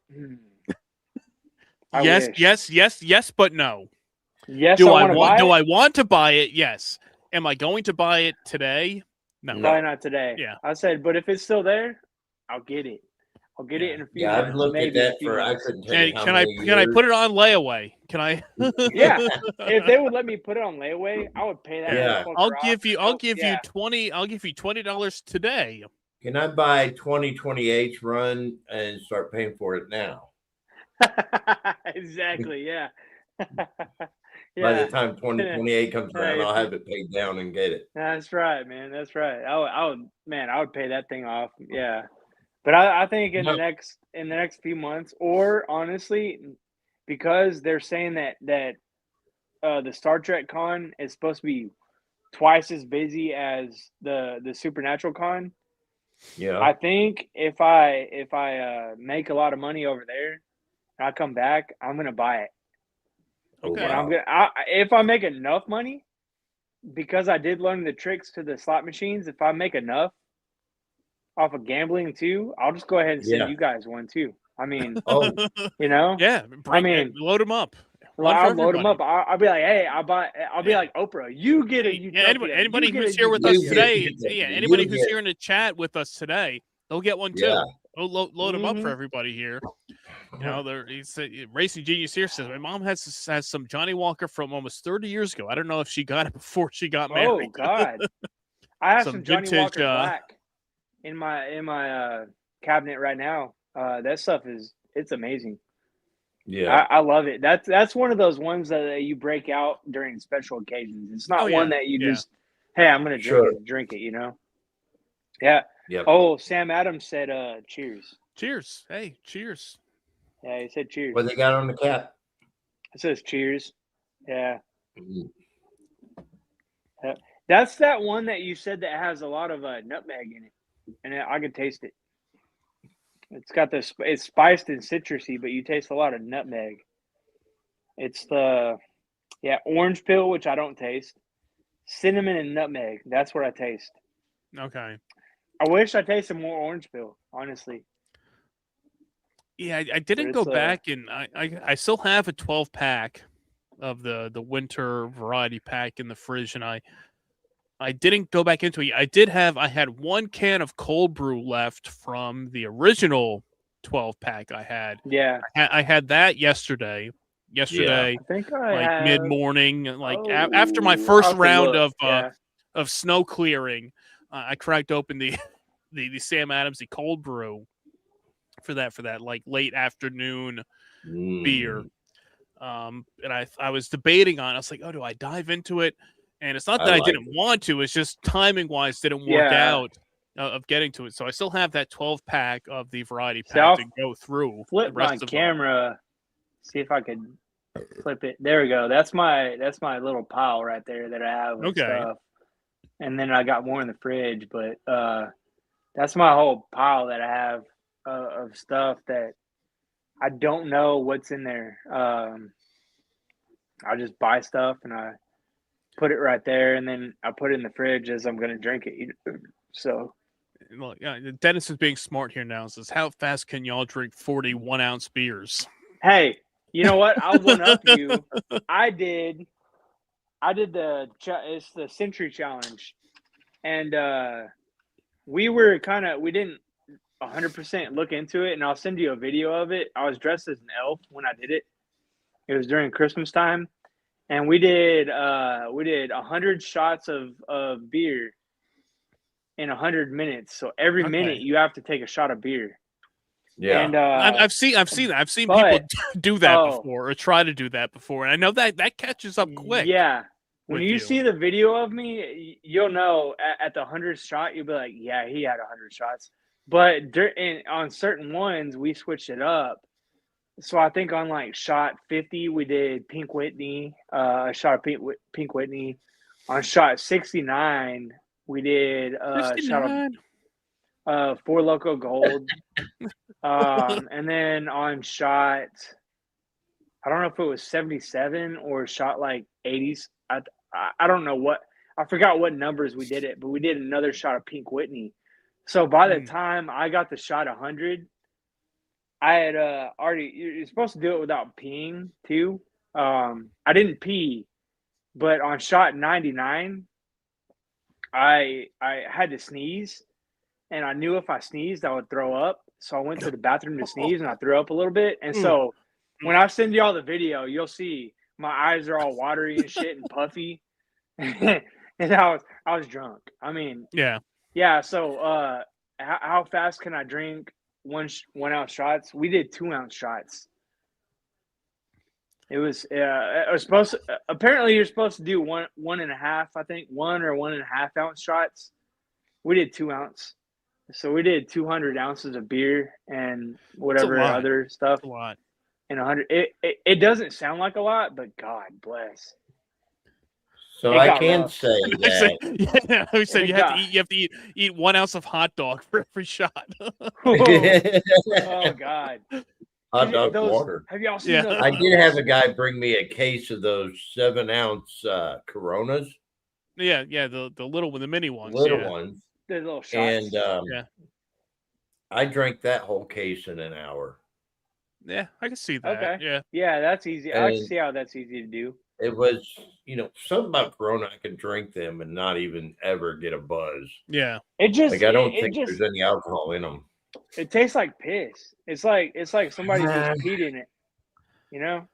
I wish. Yes, but no. Yes, Do I I want to buy do it. I want to buy it? Yes. Am I going to buy it today? No. Probably not today. Yeah. I said, but if it's still there, I'll get it. I'll get it in a few Yeah, months. I've looked at maybe a that few for I months. couldn't tell you how Can I many put it on layaway? Can I? Yeah. If they would let me put it on layaway, I would pay that. Yeah. motherfucker I'll off. give you Yeah. $20 today. Can I buy 2028's run and start paying for it now? Exactly. Yeah. By the time 2028 comes around, If I'll you- have it paid down and get it. That's right, man. That's right. I would pay that thing off. Yeah. But I think in the next few months, or honestly, because they're saying that the Star Trek con is supposed to be twice as busy as the Supernatural con. Yeah. I think if I make a lot of money over there and I come back, I'm gonna buy it. Okay. And if I make enough money, because I did learn the tricks to the slot machines, if I make enough off of gambling too, I'll just go ahead and send you guys one too. I mean, you know, Yeah. Load them up. I'll load them up. I'll be like, hey, I'll be like Oprah. You get it. Anybody who's here with us today, anybody who's here in the chat with us today, they'll get one too. Yeah. We'll load them up for everybody here. You know, Racing Genius here says my mom has some Johnny Walker from almost 30 years ago. I don't know if she got it before she got married. Oh God, I have some Johnny vintage, Walker Black in my cabinet right now. That stuff it's amazing. Yeah. I love it. That's one of those ones that you break out during special occasions. It's not one that you just, hey, I'm gonna drink it. You know. Yeah. Yep. Oh, Sam Adams said, "Cheers." Cheers. Hey, cheers. Yeah, he said cheers. What they got on the cap? It says cheers. Yeah. Mhm. That's that one that you said that has a lot of nutmeg in it, and I could taste it. It's got this. It's spiced and citrusy, but you taste a lot of nutmeg. It's the orange peel, which I don't taste. Cinnamon and nutmeg. That's what I taste. Okay. I wish I tasted more orange peel, honestly. Yeah, I didn't go back, and I still have a 12-pack of the winter variety pack in the fridge, and I didn't go back into it. I had one can of cold brew left from the original 12-pack I had. Yeah. I had that yesterday. I think mid-morning, after my first round of snow clearing, I cracked open the Sam Adams cold brew for that like late afternoon beer. And I was debating on it. I was like, oh, do I dive into it? And it's not that I didn't want to, it's just timing wise didn't work out of getting to it. So I still have that 12-pack of the variety pack to go through. Flip my camera, see if I could flip it. There we go. That's my little pile right there that I have of stuff. And then I got more in the fridge, but that's my whole pile that I have of stuff that I don't know what's in there. I just buy stuff and I put it right there, and then I put it in the fridge as I'm going to drink it. So, well, Dennis is being smart here now. Says, how fast can y'all drink 41-ounce beers? Hey, you know what? I'll one up you. I did it's the Century Challenge, and we didn't 100% look into it, and I'll send you a video of it. I was dressed as an elf when I did it. It was during Christmas time, and we did 100 shots of beer in 100 minutes. So every minute you have to take a shot of beer. Yeah, and I've seen that. I've seen people do that before, or try to do that before, and I know that catches up quick. Yeah, when you see the video of me, you'll know at the 100th shot, you'll be like, yeah, he had 100 shots. But on certain ones, we switched it up. So I think on like shot 50, we did Pink Whitney, a shot of Pink Whitney. On shot 69, we did a shot of Four Loko Gold. And then on shot, I don't know if it was 77 or shot like 80s. I don't know what, I forgot what numbers we did it, but we did another shot of Pink Whitney. So by the time I got the shot 100, I had already, you're supposed to do it without peeing too. I didn't pee, but on shot 99, I had to sneeze, and I knew if I sneezed, I would throw up. So I went to the bathroom to sneeze, and I threw up a little bit. And so when I send y'all the video, you'll see my eyes are all watery and shit and puffy. And I was drunk. I mean, yeah. So how fast can I drink 1 ounce shots? We did 2 ounce shots. It was supposed to, apparently you're supposed to do 1.5, I think 1 or 1.5 ounce shots. We did 2 ounce. So we did 200 ounces of beer and whatever other stuff. That's a lot. And 100. It doesn't sound like a lot, but God bless. So I can say that. I said you have to eat 1 ounce of hot dog for every shot. Oh God. Hot dog water. Have y'all seen those? I did have a guy bring me a case of those 7 ounce Coronas. Yeah, the little one, the mini ones. Ones. The little shots. And I drank that whole case in an hour. Yeah, I can see that. Okay. Yeah, that's easy. I can see how that's easy to do. It was, something about Corona. I can drink them and not even ever get a buzz. Yeah. It just I don't think there's any alcohol in them. It tastes like piss. It's like somebody just peed in it. Yeah.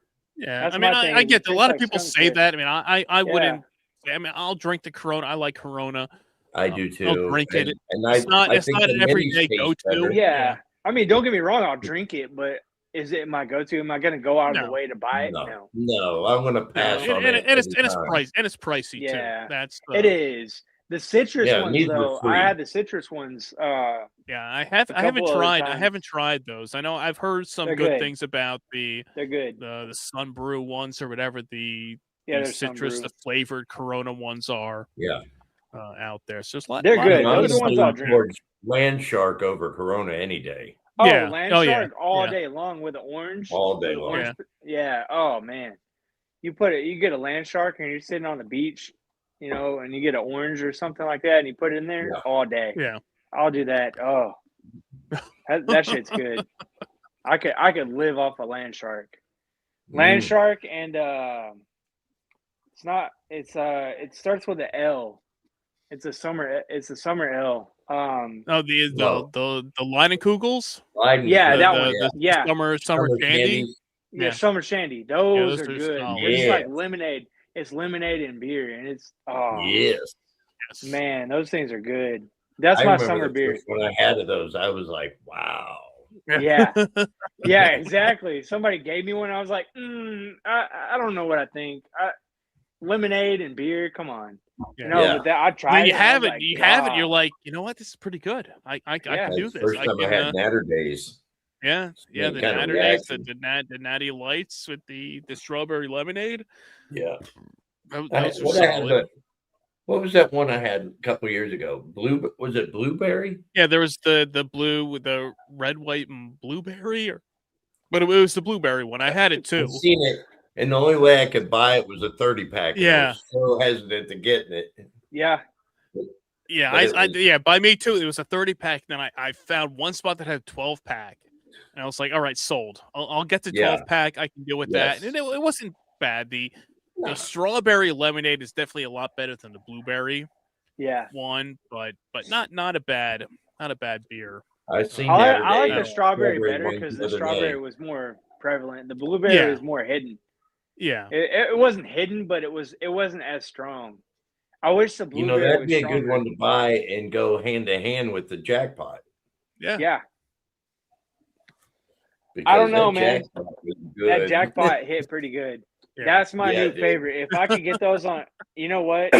That's I mean, I get that. A lot of people say piss. that. I mean, I wouldn't. I mean, I'll drink the Corona. I like Corona. I do too. I'll drink it. And it's not an everyday go-to. Yeah. I mean, don't get me wrong. I'll drink it, but is it my go-to? Am I going to go out of the way to buy it? No. I'm going to pass on it. And it's pricey too. That's it is. The citrus ones, though. I had the citrus ones. I haven't tried those. I know I've heard some good things about They're good. The Sun Brew ones or whatever the citrus, the flavored Corona ones are. Yeah. Out there. So there's a lot. They're good. Those are the ones I'll drink. Land Shark over Corona any day. Oh, Land Shark all day long with the orange. All day long. Yeah. Oh man, you get a Land Shark and you're sitting on the beach, and you get an orange or something like that, and you put it in there all day. Yeah. I'll do that. Oh, that shit's good. I could live off a Land Shark. Land Shark and it starts with an L. It's a summer L. The Leinenkugels? Yeah, that one. Summer shandy. Yeah, summer shandy. Those are good. It's like lemonade. It's lemonade and beer, and it's yes, man, those things are good. That's my summer beer. When I had those, I was like, wow. Yeah, yeah, exactly. Somebody gave me one. I was like, I don't know what I think. Lemonade and beer, come on. But that I tried. When you have it, you're like, you know what? This is pretty good. I can do this. First time I had Natter Days. Yeah, the Natter Days, the Natty Lights with the strawberry lemonade. Yeah. What was that one I had a couple years ago? Was it blueberry? Yeah, there was the blue with the red, white, and blueberry, but it was the blueberry one. I had it too. I've seen it. And the only way I could buy it was a 30-pack. Yeah. I was so hesitant to get it. Yeah. Yeah, by me too. It was a 30-pack. Then I found one spot that had a 12-pack. And I was like, all right, sold. I'll get the 12-pack. I can deal with that. And it wasn't bad. The strawberry lemonade is definitely a lot better than the blueberry one, but not a bad beer. I like the strawberry better because the strawberry was more prevalent. The blueberry was more hidden. Yeah, it wasn't hidden, but it wasn't as strong. I wish the blueberry that'd be a good one to buy and go hand to hand with the jackpot. Yeah. Because I don't know, man. That jackpot hit pretty good. Yeah. That's my new favorite. If I could get those on, you know what?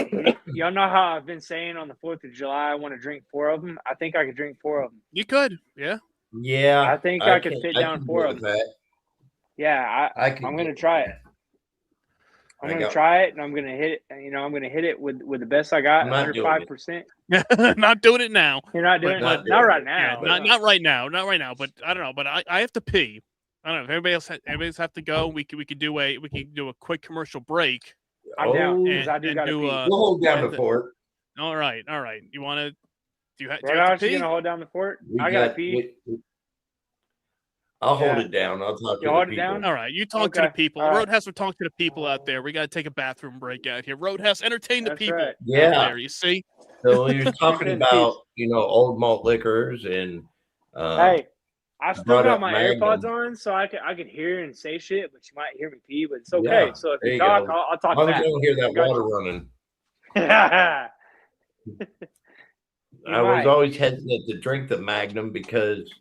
Y'all know how I've been saying on the 4th of July, I want to drink 4 of them. I think I could drink 4 of them. You could, yeah. Yeah. I think I could fit down 4 of them. Yeah, I'm going to try it. I'm gonna try it, and I'm gonna hit it. You know, I'm gonna hit it with the best I got, 105%. Not doing it now. You're not doing it, not right now. Yeah, not right now, not right now. But I don't know. But I have to pee. I don't know if everybody else have to go. We could do a quick commercial break. I'm down because I do gotta pee. We'll hold down the fort. All right. You want to? Do you have to pee? You gonna hold down the fort? I gotta pee. I'll hold it down. I'll talk to the people. Down? All right, you talk to the people. Roadhouse will talk to the people out there. We got to take a bathroom break out here. Roadhouse, entertain the people. Right. Yeah. There, you see? So you're talking about, old malt liquors and hey, I still got my AirPods on so I could hear and say shit, but you might hear me pee, but it's okay. Yeah, so if you talk, I'll talk back. I don't hear that water running. I was always hesitant to drink the Magnum because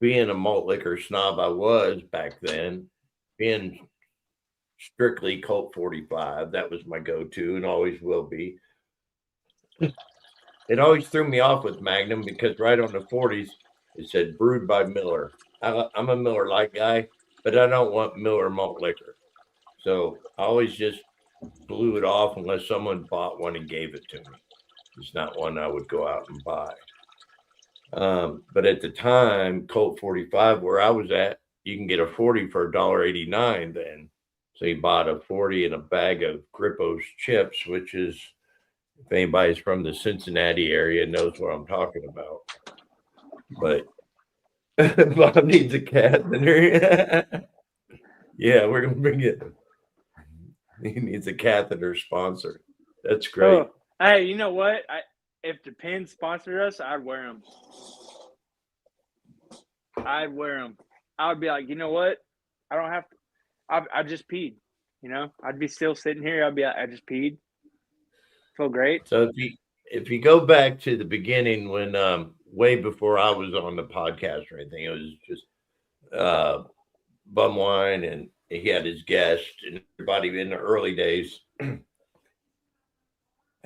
being a malt liquor snob I was back then, being strictly Colt 45, that was my go-to and always will be. It always threw me off with Magnum because right on the 40s, it said brewed by Miller. I'm a Miller Lite guy, but I don't want Miller malt liquor. So I always just blew it off unless someone bought one and gave it to me. It's not one I would go out and buy. But at the time, Colt 45, where I was at, you can get a 40 for $1.89 then. So you bought a 40 and a bag of Grippo's chips, which is, if anybody's from the Cincinnati area knows what I'm talking about. But Bob needs a catheter. Yeah, we're going to bring it. He needs a catheter sponsor. That's great. Oh, hey, you know what? If the Penn sponsored us, I'd wear them. I would be like, you know what? I don't have to. I just peed. I'd be still sitting here. I'd be like, I just peed. Feel great. So if you go back to the beginning when way before I was on the podcast or anything, it was just Bum Wine and he had his guest and everybody in the early days.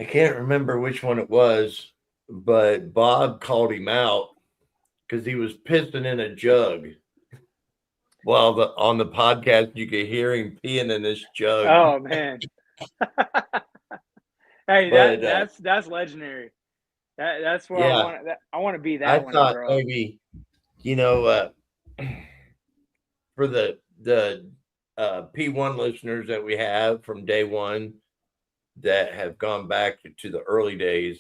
I can't remember which one it was, but Bob called him out because he was pissing in a jug. While on the podcast, you could hear him peeing in this jug. Oh man! Hey, that's legendary. That's where I want to be. That I thought maybe, for the P1 listeners that we have from day one that have gone back to the early days,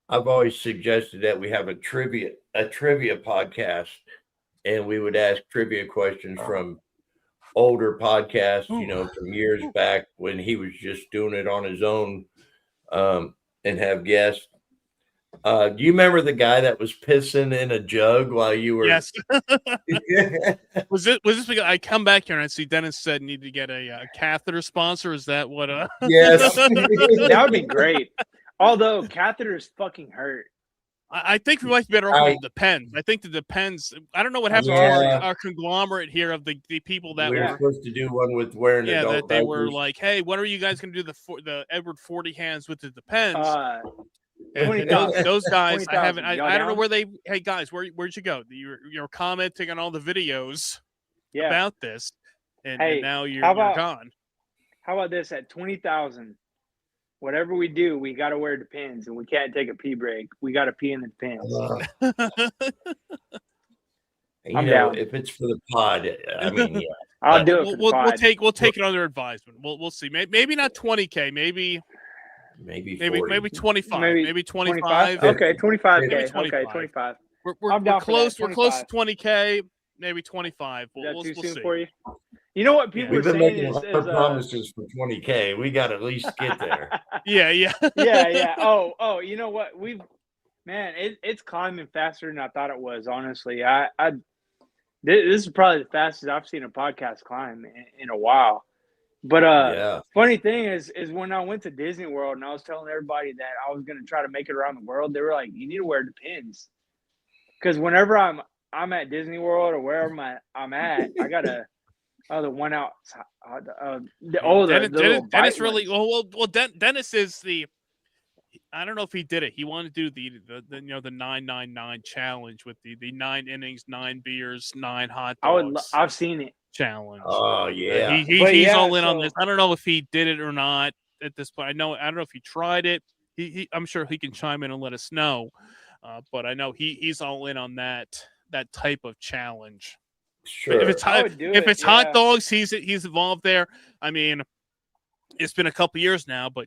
I've always suggested that we have a trivia podcast, and we would ask trivia questions from older podcasts, from years back when he was just doing it on his own, and have guests. Do you remember the guy that was pissing in a jug while you were? Yes. Was this because I come back here and I see Dennis said need to get a catheter sponsor? Is that what? Yes. That would be great. Although catheters fucking hurt. I think we might be better off with the Depends. I think the Depends. I don't know what happened to our conglomerate here of the people that were supposed to do one with wearing adult that they diapers. were like, hey, when are you guys going to do the Edward 40 hands with the Depends? And those guys, I haven't. I don't know where they. Hey guys, where'd you go? You're commenting on all the videos about this, and now you're gone. How about this? At 20,000, whatever we do, we got to wear Depends, and we can't take a pee break. We got to pee in the Depends. I'm down. If it's for the pod, I mean, I'll do it. We'll take it under advisement. We'll see. Maybe not 20K. Maybe 25. Maybe 25. Okay, 25K. Maybe 25. Okay, 25. We're close. We're close to 20K. Maybe 25. We'll see. For you? You know what people are saying making is promises for 20K. We got to at least get there. Yeah. Oh, you know what? It's climbing faster than I thought it was. Honestly, this is probably the fastest I've seen a podcast climb in a while. But funny thing is when I went to Disney World and I was telling everybody that I was going to try to make it around the world, they were like, "You need to wear Depends," because whenever I'm at Disney World or wherever I'm at, I got the one out. Dennis really well. Dennis is the. I don't know if he did it. He wanted to do the 999 challenge with the 9 innings, 9 beers, 9 hot dogs. I've seen it. challenge. Oh yeah. He's all in on this. I don't know if he did it or not at this point. I don't know if he tried it. I'm sure he can chime in and let us know. But I know he's all in on that type of challenge. Sure. If it's hot dogs, he's involved there. I mean, it's been a couple years now, but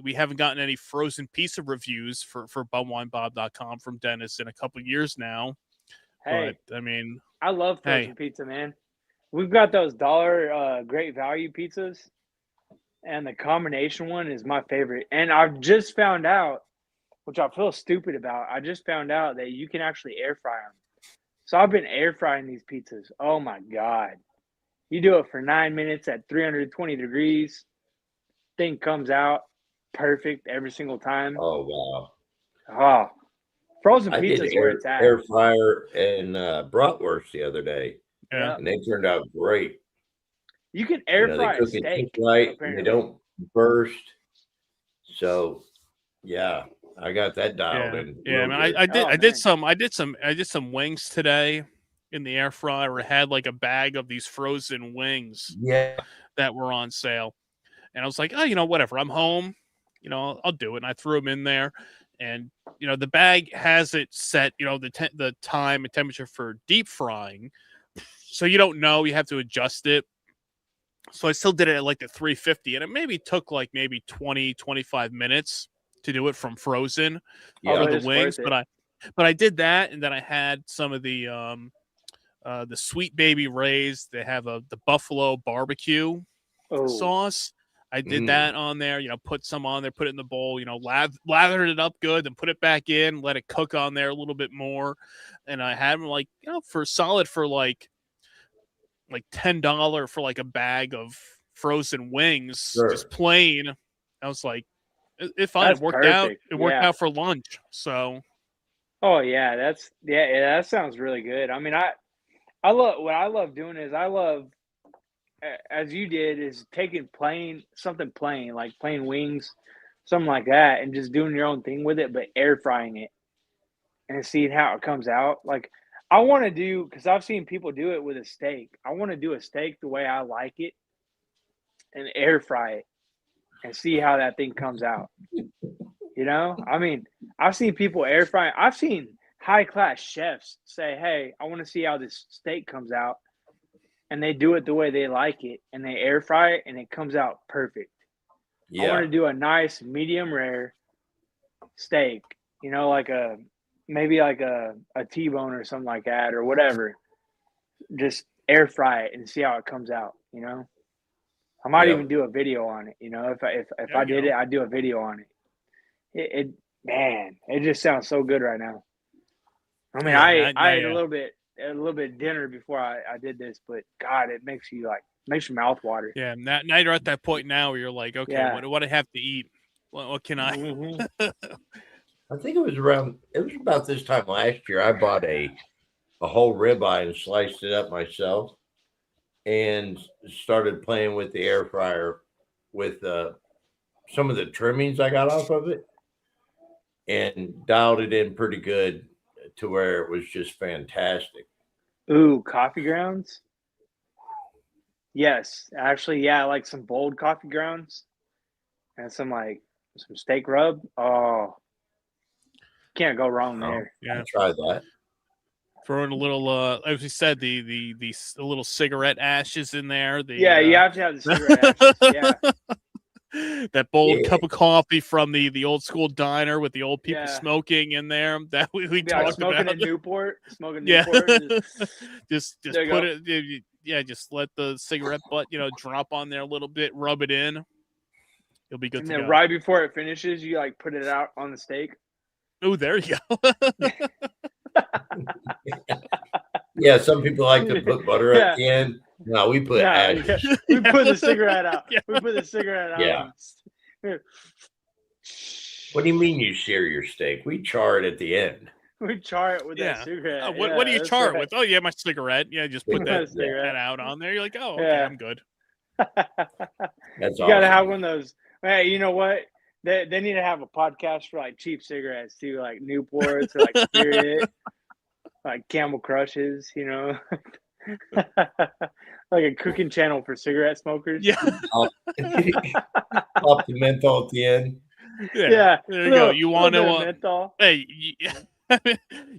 we haven't gotten any frozen pizza reviews for bumwinebob.com from Dennis in a couple years now. Hey, but I mean, I love frozen pizza, man. We've got those $1 great value pizzas, and the combination one is my favorite. And I've just found out, which I feel stupid about, I just found out that you can actually air fry them. So I've been air frying these pizzas. Oh my God. You do it for 9 minutes at 320 degrees. Thing comes out perfect every single time. Oh wow. Oh, frozen pizza is where it's at. Air fryer and bratwurst the other day. Yeah. And they turned out great. You can air fry a steak. They cook it right, and they don't burst. So, yeah, I got that dialed in. Yeah, man, I did some wings today in the air fryer. I had like a bag of these frozen wings. Yeah. That were on sale. And I was like, oh, whatever. I'm home. I'll do it. And I threw them in there. And, the bag has it set, the time and temperature for deep frying. So you don't know. You have to adjust it. So I still did it at like the 350. And it maybe took like 20, 25 minutes to do it from frozen for the wings. But I did that. And then I had some of the Sweet Baby Ray's. They have the buffalo barbecue sauce. I did that on there, put some on there, put it in the bowl, lathered it up good, then put it back in, let it cook on there a little bit more. And I had them for $10 for like a bag of frozen wings, just plain. I was like, it worked out. It worked out for lunch. So. Oh yeah, that sounds really good. I mean, I love doing is as you did, is taking something plain, like plain wings, something like that, and just doing your own thing with it, but air frying it and seeing how it comes out. Like, I want to do, because I've seen people do it with a steak. I want to do a steak the way I like it and air fry it and see how that thing comes out. I mean, I've seen people air fry. I've seen high-class chefs say, hey, I want to see how this steak comes out. And they do it the way they like it, and they air fry it, and it comes out perfect. Yeah. I want to do a nice medium rare steak, maybe like a T-bone or something like that, or whatever. Just air fry it and see how it comes out. I might even do a video on it. If I did it, I'd do a video on it. It just sounds so good right now. I mean, I ate a little bit of dinner before I did this, but God, it makes your mouth water. Yeah, now you're at that point now where you're like, okay, what do I have to eat? What can I? Mm-hmm. I think it was about this time last year. I bought a whole ribeye and sliced it up myself, and started playing with the air fryer with some of the trimmings I got off of it, and dialed it in pretty good to where it was just fantastic. Ooh, coffee grounds? Yes, actually, yeah, like some bold coffee grounds and some steak rub. Oh, can't go wrong there. Yeah, try that. Throwing a little, as we said, the little cigarette ashes in there. You have to have the cigarette ashes. Yeah. That bold cup of coffee from the old school diner with the old people smoking in there that we talked smoking about. Smoking Newport. Just put it. Just let the cigarette butt drop on there a little bit, rub it in. You'll be good. And then right before it finishes, you put it out on the steak. Oh, there you go. Yeah, some people like to put butter at the end. No, we put ash. Yeah. We put the cigarette out. We put the cigarette out. Yeah. What do you mean you sear your steak? We char it at the end. We char it with that cigarette. Oh, what do you char it with? Oh, yeah, my cigarette. Yeah, just put that out on there. You're like, oh, okay, I'm good. That's awesome. You got to have one of those. Hey, you know what? They need to have a podcast for cheap cigarettes too, like Newports or Spirit, like Camel Crushes, Like a cooking channel for cigarette smokers. Yeah. Pop the menthol at the end. Yeah. There you go. You want to menthol? hey,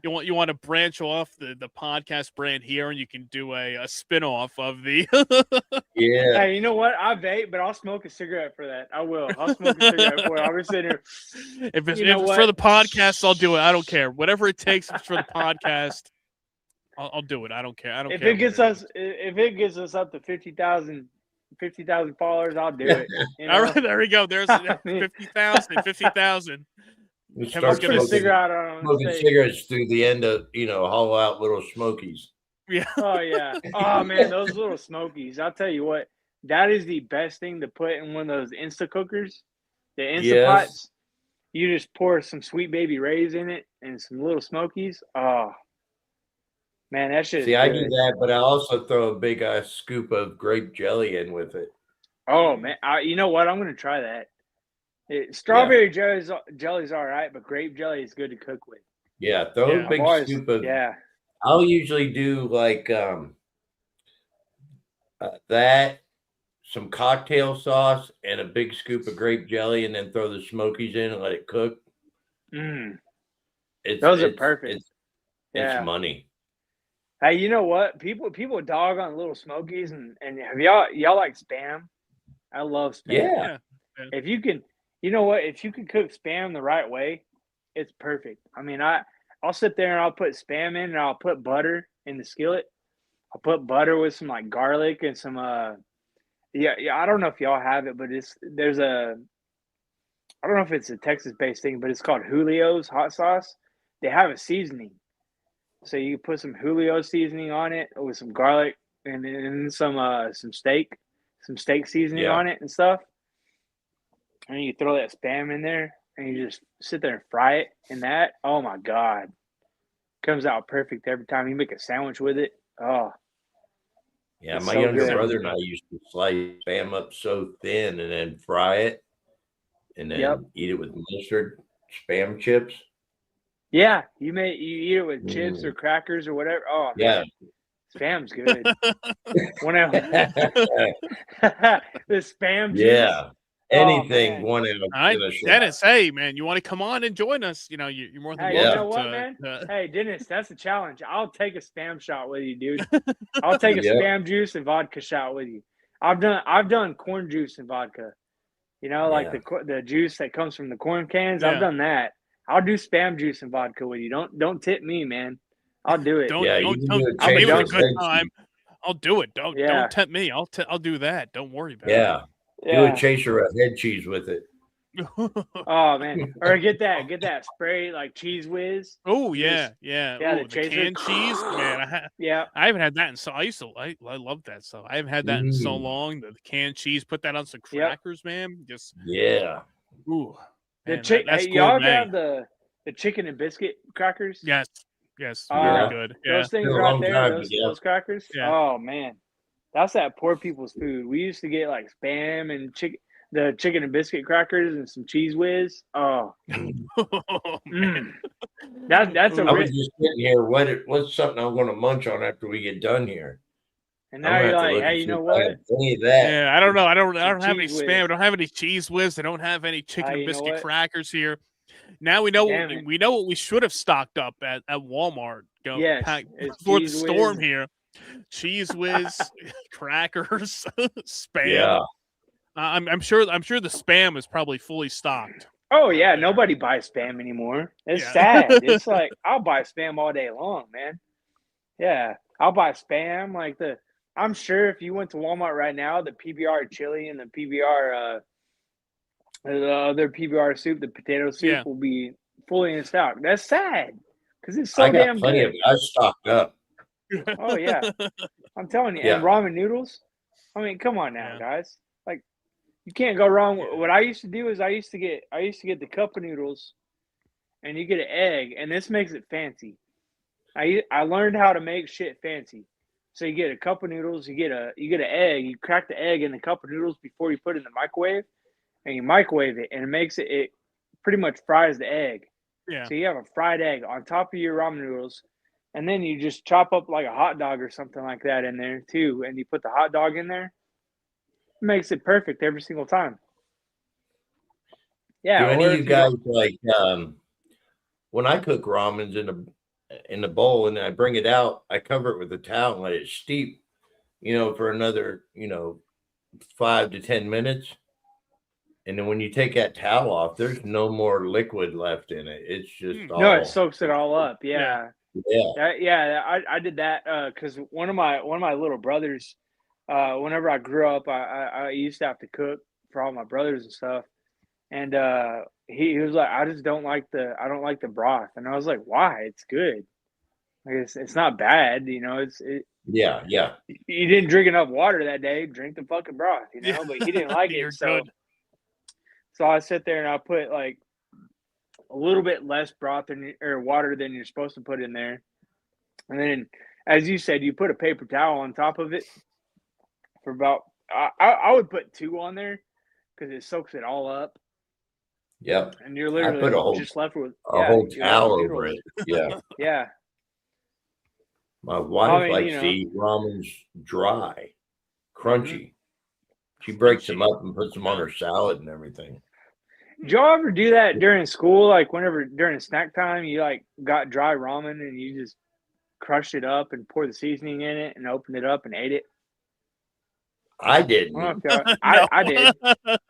you want to branch off the podcast brand here, and you can do a spin-off of the Yeah. Hey, you know what? I vape, but I'll smoke a cigarette for that. I will. I'll smoke a cigarette for it. I'll be sitting here. if it's, You know if it's what? for the podcast, I'll do it. I don't care. Whatever it takes if it's for the podcast. I'll do it. I don't care. I don't If care. it gets us, if it gets us up to 50,000 followers, I'll do it. You know? All right, there we go. There's I mean- 50,000. 50,000. We Kevin's start gonna Put a smoking, cigarette on smoking stage. cigarettes through the end of, hollow out little smokies. Yeah. Oh yeah. Oh man, those little smokies. I'll tell you what, that is the best thing to put in one of those Insta cookers, the Insta Yes. pots. You just pour some Sweet Baby Ray's in it and some little smokies. Oh man, that shit. See, is I good. do that, but I also throw a big scoop of grape jelly in with it. Oh man, you know what? I'm gonna try that. Strawberry jelly's all right, but grape jelly is good to cook with. Yeah, throw Yeah. a big I've always- scoop of. Yeah. I'll usually do like that, some cocktail sauce, and a big scoop of grape jelly, and then throw the smokies in and let it cook. Mm. Those are perfect. It's Yeah. money. Hey, you know what? People dog on little smokies, and have y'all like Spam? I love Spam. Yeah. If you can, you know what? If you can cook Spam the right way, it's perfect. I mean, I'll sit there and I'll put Spam in, and I'll put butter in the skillet. I'll put butter with some like garlic and some yeah. I don't know if y'all have it, but I don't know if it's a Texas-based thing, but it's called Julio's hot sauce. They have a seasoning, so you put some Julio seasoning on it with some garlic and then some steak seasoning Yeah. on it and stuff. And you throw that Spam in there, and you just sit there and fry it. And that, oh my god, comes out perfect every time. You make a sandwich with it. Oh, Yeah, It's my so younger good. brother and I used to slice Spam up so thin and then fry it, and then Yep. eat it with mustard, Spam chips. yeah. You eat it with chips or crackers or whatever. Oh Yeah. man, Spam's good. One of the Spam juice. Yeah. Anything man. 1 ounce All right, in a shot. Dennis. Hey, man, you want to come on and join us? You're more than Hey, Yeah. you welcome know what, to, man? Hey, Dennis, that's a challenge. I'll take a Spam shot with you, dude. I'll take a Yep. Spam juice and vodka shot with you. I've done corn juice and vodka. You know, like the juice that comes from the corn cans. Yeah. I've done that. I'll do Spam juice and vodka with you. Don't tip me, man. I'll do it. Don't Yeah, don't, you can don't, do a I'll give it a chaser good of time. I'll do it. Don't Yeah. tempt me. I'll do that. Don't worry about Yeah. Do Yeah. a chaser of head cheese with it. it. Oh man. Or get that spray like Cheese Whiz. Oh yeah, Just- yeah. yeah, Ooh, the the chaser. canned cheese, man. Yeah. I haven't had that in so. I love that stuff. I haven't had that in so Mm. long. The canned cheese. Put that on some Yep. crackers, man. Just Yeah. ooh. The Man, hey, that's y'all ever gourmet. have the chicken and biscuit crackers? Yes, Yeah. very good. Yeah, Those things Been a right long there, time, those, but yeah. those crackers. Yeah. Oh man, that's that poor people's food. We used to get like Spam and the chicken and biscuit crackers and some Cheese Whiz. Oh, Oh, man. that's a I was rich. just sitting here. What's something I'm going to munch on after we get done here? And I'm now gonna you're have to like, look hey, and you see know if I what? have any of that. Yeah, I don't know. I don't have any Cheese Spam. Whiz. I don't have any Cheese Whiz. I don't have any chicken you and know biscuit what? crackers here. Now we know Damn it. what we should have stocked up at Walmart. Yes, it's before the Cheese storm Whiz. here. Cheese Whiz, crackers, Spam. Yeah. I'm sure the Spam is probably fully stocked. Oh yeah, nobody buys Spam anymore. It's Yeah. sad. It's like I'll buy Spam all day long, man. Yeah, I'll buy Spam like I'm sure if you went to Walmart right now, the PBR chili and the PBR the other PBR soup, the potato soup Yeah. will be fully in stock. That's sad because it's so I got damn plenty good. of it. I stocked up. Oh yeah, I'm telling you. Yeah. And ramen noodles. I mean, come on now, Yeah. guys. Like you can't go wrong. What I used to do is I used to get the cup of noodles, and you get an egg, and this makes it fancy. I learned how to make shit fancy. So you get a cup of noodles, you get an egg, you crack the egg in the cup of noodles before you put it in the microwave, and you microwave it, and it pretty much fries the egg. Yeah. So you have a fried egg on top of your ramen noodles. and then you just chop up like a hot dog or something like that in there too, and you put the hot dog in there. It makes it perfect every single time. Yeah. Do any or of if you you guys don't- like when I cook ramens in the bowl and then I bring it out, I cover it with a towel and let it steep, for another, 5 to 10 minutes. And then when you take that towel off, there's no more liquid left in it. It's just No, it all soaks it all up. Yeah. I did that because one of my little brothers, whenever I grew up, I used to have to cook for all my brothers and stuff, and he was like, I don't like the broth, and I was like, why? It's good. Like it's not bad, yeah. You didn't drink enough water that day. Drink the fucking broth, Yeah. But he didn't like You're it, so good. so I sit there and I put like a little bit less broth or water than you're supposed to put in there. And then, as you said, you put a paper towel on top of it for about, I would put 2 on there because it soaks it all up. Yep. And you're I put literally just left with a whole towel over it. Yeah. Yeah. My wife mean, likes to eat ramens dry, crunchy. She breaks them up and puts them on her salad and everything. Did y'all ever do that during school? Like whenever during snack time, you like got dry ramen and you just crushed it up and poured the seasoning in it and opened it up and ate it? I didn't. I did.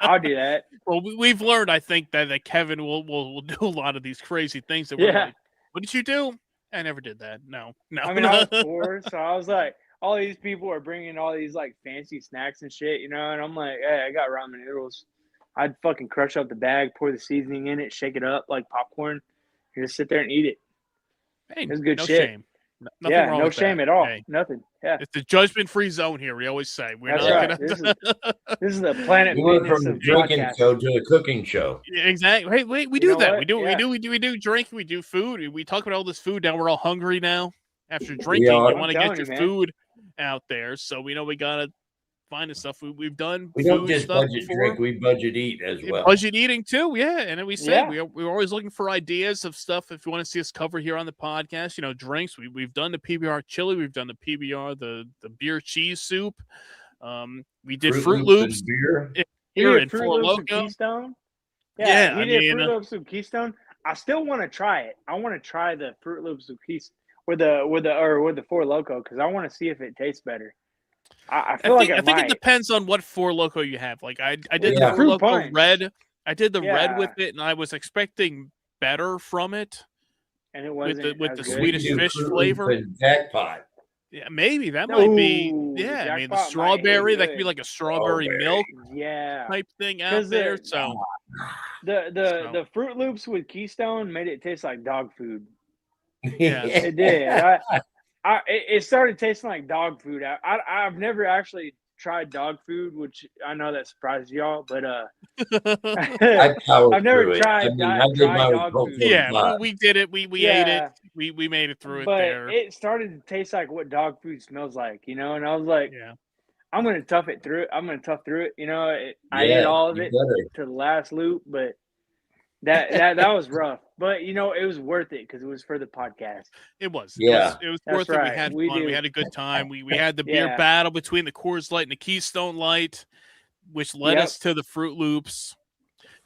I'll do that. Well, we've learned, I think, that Kevin will do a lot of these crazy things. That we're like, what did you do? I never did that. No. I mean, I was 4, so I was like, all these people are bringing all these like fancy snacks and shit, and I'm like, hey, I got ramen noodles. I'd fucking crush up the bag, pour the seasoning in it, shake it up like popcorn, and just sit there and eat it. Hey, it's good no shit. Shame. Nothing wrong no with shame that. at all. Hey. Nothing. Yeah. It's the judgment-free zone here. We always say we're That's not right. gonna. This is the Planet We went Fitness from a of drinking podcasting. show to a cooking show. Yeah, exactly. Hey, wait, we You do know that. what? We do Yeah. drinking. We do food. We talk about all this food. Now we're all hungry now after We drinking. are. You want to I'm get your telling you, man. food out there, so we know we gotta find the stuff we've done. We food don't just stuff budget before. drink, we budget eat as well. Budget eating too, yeah. And then we say Yeah. we're always looking for ideas of stuff. If you want to see us cover here on the podcast, drinks. We've done the PBR chili, we've done the PBR, the beer cheese soup. We did Fruit Loops and beer. here He in did Fruit Four Loops with Loko. Keystone. Yeah, he I did mean, Fruit Loops with Keystone. I still want to try it. I want to try the Fruit Loops with Keystone with the Four Loko because I want to see if it tastes better. I think it depends on what Four Loko you have. Like I did Yeah. the Four Fruit Loko punch. red. I did the red Yeah. with it, and I was expecting better from it and it with wasn't the as good. Swedish We do fish Fruit Loops flavor. and Jackpot. Yeah, maybe that might be. Ooh, the Yeah, I mean the Jackpot might be strawberry that could be good. like a strawberry milk Yeah, type thing out 'Cause there. the- So the Fruit Loops with Keystone made it taste like dog food. Yeah. It did. It started tasting like dog food. I've never actually tried dog food, which I know that surprised y'all, but I powered I've never through it. tried I mean, I did my dog Coke food. yeah, 45. we did it. We ate it. We made it through it but there. it started to taste like what dog food smells like, and I was like, Yeah. I'm gonna tough through it. I Yeah, ate all of you it better. to the last loop, but that was rough. But it was worth it because it was for the podcast. It was. Yeah. It was That's worth it. right. We had We fun. We do. had a good time. We had the beer Yeah. battle between the Coors Light and the Keystone Light, which led Yep. us to the Fruit Loops.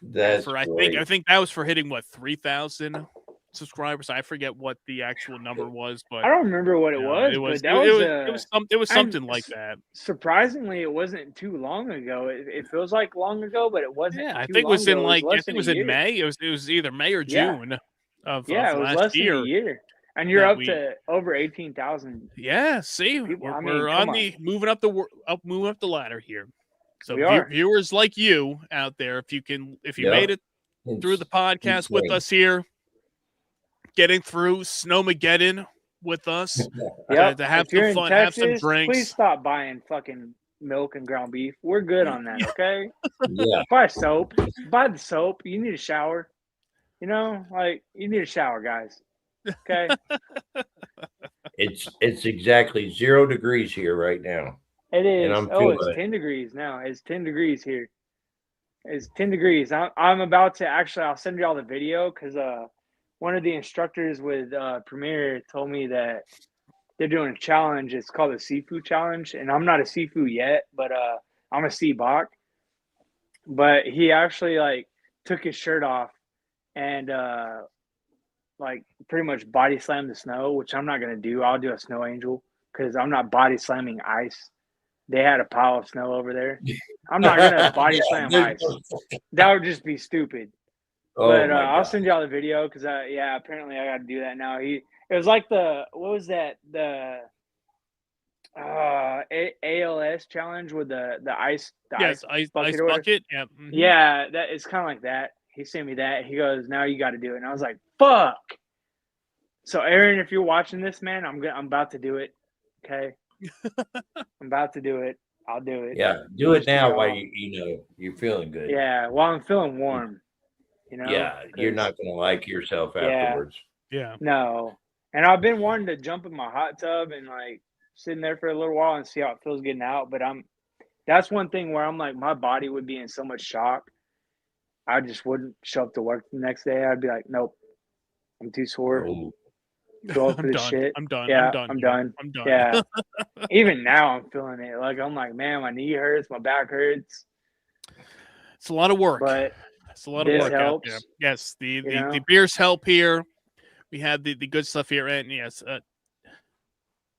That's I great. think that was for hitting 3,000 subscribers. I forget what the actual number was, but I don't remember what it was, but that it was something like that. Surprisingly, it wasn't too long ago. It feels like long ago, but it wasn't. Yeah, I too think it was long in ago. like I less think it than was a in year. May. It was either May or Yeah. June of Yeah, it was last less year. than a year, and you're that up to over 18,000. Yeah, see, People- I mean, we're come on the moving up the ladder here. So We are. viewers like you out there, if you Yeah. made it through the podcast with us here, getting through Snowmageddon with us, Yeah, to have if you're some in fun, Texas, have some drinks. please stop buying fucking milk and ground beef. We're good on that, okay? Yeah. Buy soap. Buy the soap. You need a shower. You need a shower, guys. Okay. It's exactly 0 degrees here right now. It is. And I'm Oh, feeling it's it. 10 degrees now. It's 10 degrees here. It's 10 degrees. I'm about to I'll send you all the video because one of the instructors with Premier told me that they're doing a challenge. It's called the Seafood Challenge, and I'm not a seafood yet, but I'm a sea bach. But he actually like took his shirt off and like pretty much body slammed the snow, which I'm not gonna do. I'll do a snow angel because I'm not body slamming ice. They had a pile of snow over there. I'm not gonna body slam ice. That would just be stupid. Oh, But my I'll God. send y'all the video because apparently I got to do that now. It was like what was that, the ALS challenge with the ice ice bucket order? bucket. Yeah, mhm. Yeah, that it's kind of like that. He sent me that. He goes, now you got to do it, and I was like, fuck. So Aaron, if you're watching this, man, I'm about to do it. Okay, I'm about to do it. I'll do it. Yeah, do it Just to now go while off. you're feeling good. Yeah, while I'm feeling warm. You know. Yeah, you're 'cause- not gonna like yourself Yeah. afterwards. Yeah. No. And I've been wanting to jump in my hot tub and like sitting there for a little while and see how it feels getting out. But that's one thing where I'm like, my body would be in so much shock. I just wouldn't show up to work the next day. I'd be like, nope, I'm too sore. Oh, Too old for I'm this done. shit. I'm done. Yeah, I'm done. I'm here. done. I'm done. Yeah. Even now I'm feeling it. Like I'm like, man, my knee hurts, my back hurts. It's a lot of work. But It's a lot of this work out there. helps, Yes, the know? beers help here. We have the good stuff here, and yes,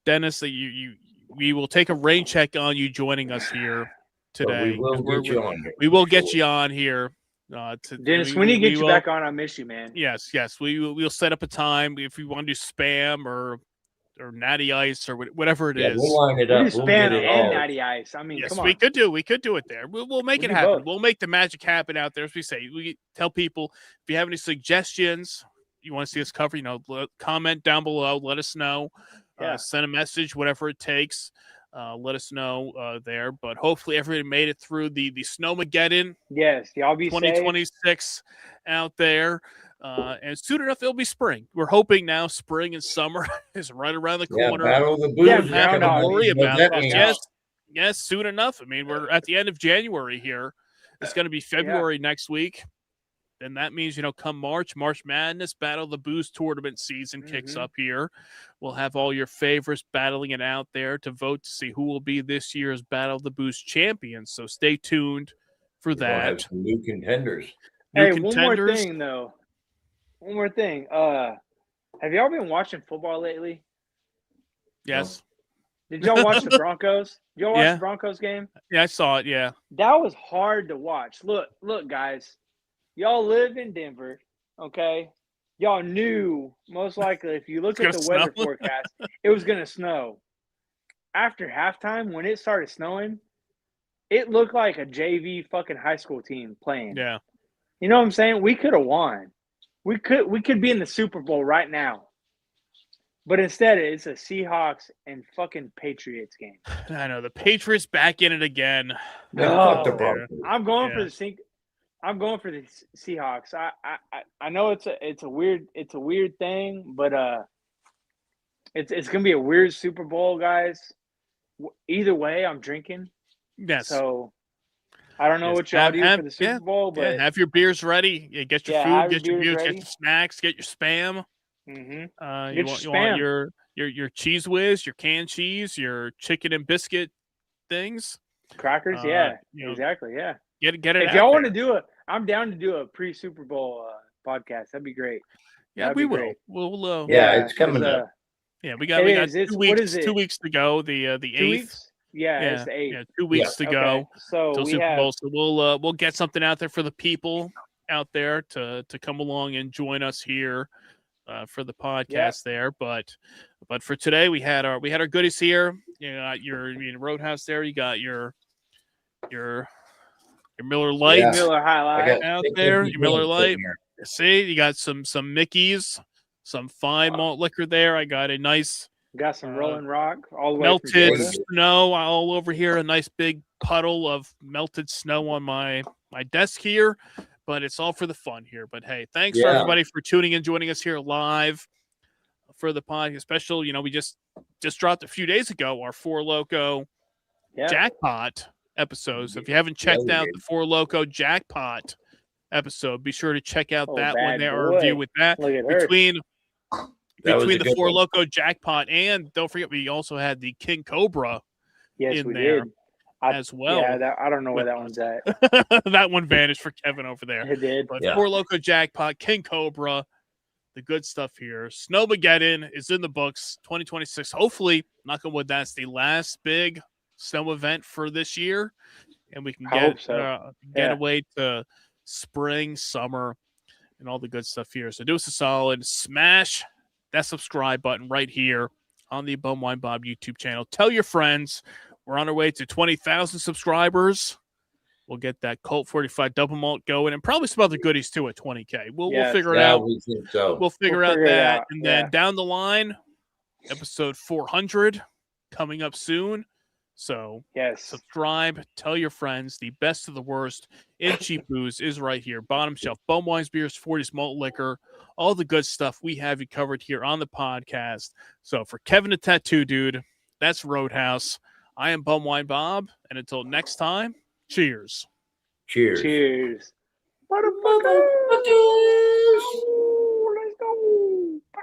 Dennis, we will take a rain check on you joining us here but today. we will get you on. We will get you on here. Dennis, when you get you back on, I miss you, man. Yes, we'll set up a time if you want to do spam or natty ice or whatever it Yeah, is. we'll line it We up. do We'll spam get it and all. natty ice. I mean, Yes, come on. we could do it there. We'll make We it do happen. both. We'll make the magic happen out there. As we say, we tell people if you have any suggestions you want to see us cover, comment down below. Let us know. Yeah. Send a message, whatever it takes. Let us know there. But hopefully everybody made it through the Snowmageddon Yes, y'all be safe. 2026 out there. And soon enough, it'll be spring. We're hoping now spring and summer is right around the Yeah, corner. Battle of the Booze. Yeah, is Don't have to coming up. worry You know about that it. means. Yes, soon enough. I mean, we're at the end of January here. It's going to be February next week. And that means, come March Madness, Battle of the Booze tournament season kicks up here. We'll have all your favorites battling it out there to vote to see who will be this year's Battle of the Booze champions. So stay tuned for We're gonna have that. some new contenders. Hey, New one more contenders. thing though. One more thing. Have y'all been watching football lately? Yes. Did y'all watch the Broncos? Did y'all watch Yeah. the Broncos game? Yeah, I saw it. Yeah. That was hard to watch. Look, guys. Y'all live in Denver, okay? Y'all knew most likely if you look It's at the gonna weather snow. forecast, it was gonna snow. After halftime, when it started snowing, it looked like a JV fucking high school team playing. Yeah. You know what I'm saying? We could have won. We could be in the Super Bowl right now. But instead, it's a Seahawks and fucking Patriots game. I know the Patriots back in it again. Fuck the No. Broncos. I'm going for Yeah. the I'm going for the Seahawks. I know it's a weird thing, but it's gonna be a weird Super Bowl, guys. Either way, I'm drinking. Yes. So I don't know Yes. what y'all do for the Super yeah, Bowl, but yeah, have your beers ready. Yeah, get your Yeah, food, have your get your beers beers, ready. get your snacks, get your spam. mhm. You Get want your your cheese whiz, your canned cheese, your chicken and biscuit things. crackers, yeah, you know, exactly, yeah. Get it If out y'all want there. to do it, I'm down to do a pre-Super Bowl podcast. That'd be great. Yeah, that'd we be will. great. We'll Yeah, it's coming 'cause, up. yeah, we got It we got is. It's- 2 what weeks, is it? 2 weeks to go. The 2 8th. weeks. Yeah, it's the 8th. Yeah, 2 weeks to Okay, go so till we Super have Bowl. So we'll get something out there for the people out there to come along and join us here for the podcast there. But for today, we had our goodies here. You got your Roadhouse there. You got your Miller Lite Yeah. Miller High I Life. got out 6 there. empty Your Miller cans Lite. sitting here. See, you got some Mickeys, some fine malt liquor there. I got a nice Got some Rolling Rock all the way from melted Florida. snow all over here. A nice big puddle of melted snow on my desk here. But it's all for the fun here. But hey, thanks for Yeah. everybody for tuning in, joining us here live for the podcast special. We just dropped a few days ago our Four Loco Yeah. jackpot episode. So if you haven't checked we out did. the Four Loco jackpot episode. Be sure to check out that one bad there, our boy. review with that. Look at her. Between That was a the good Four one. Loco jackpot, and don't forget, we also had the King Cobra Yes, in we there did. as well. Yeah, I don't know where with that one's at. that one vanished for Kevin over there. It did. But Yeah. Four Loco jackpot, King Cobra, the good stuff here. Snowmageddon is in the books, 2026. Hopefully, knock on wood, that's the last big snow event for this year, and we can I hope so. get Yeah. away to spring, summer, and all the good stuff here. So do us a solid, smash that subscribe button right here on the Bumwine Bob YouTube channel. Tell your friends. We're on our way to 20,000 subscribers. We'll get that Colt 45 double malt going, and probably some other goodies too at 20K. We'll Yes. figure it Yeah, out. we think so. We'll figure out figure it that, out. and then Yeah. down the line, episode 400 coming up soon. So Yes. subscribe, tell your friends. The best of the worst in cheap booze is right here. Bottom shelf, Bumwines beers, 40s malt liquor, all the good stuff we have you covered here on the podcast. So for Kevin the Tattoo Dude, that's Roadhouse. I am Bumwine Bob, and until next time, cheers. Cheers. Cheers. Motherfuckers.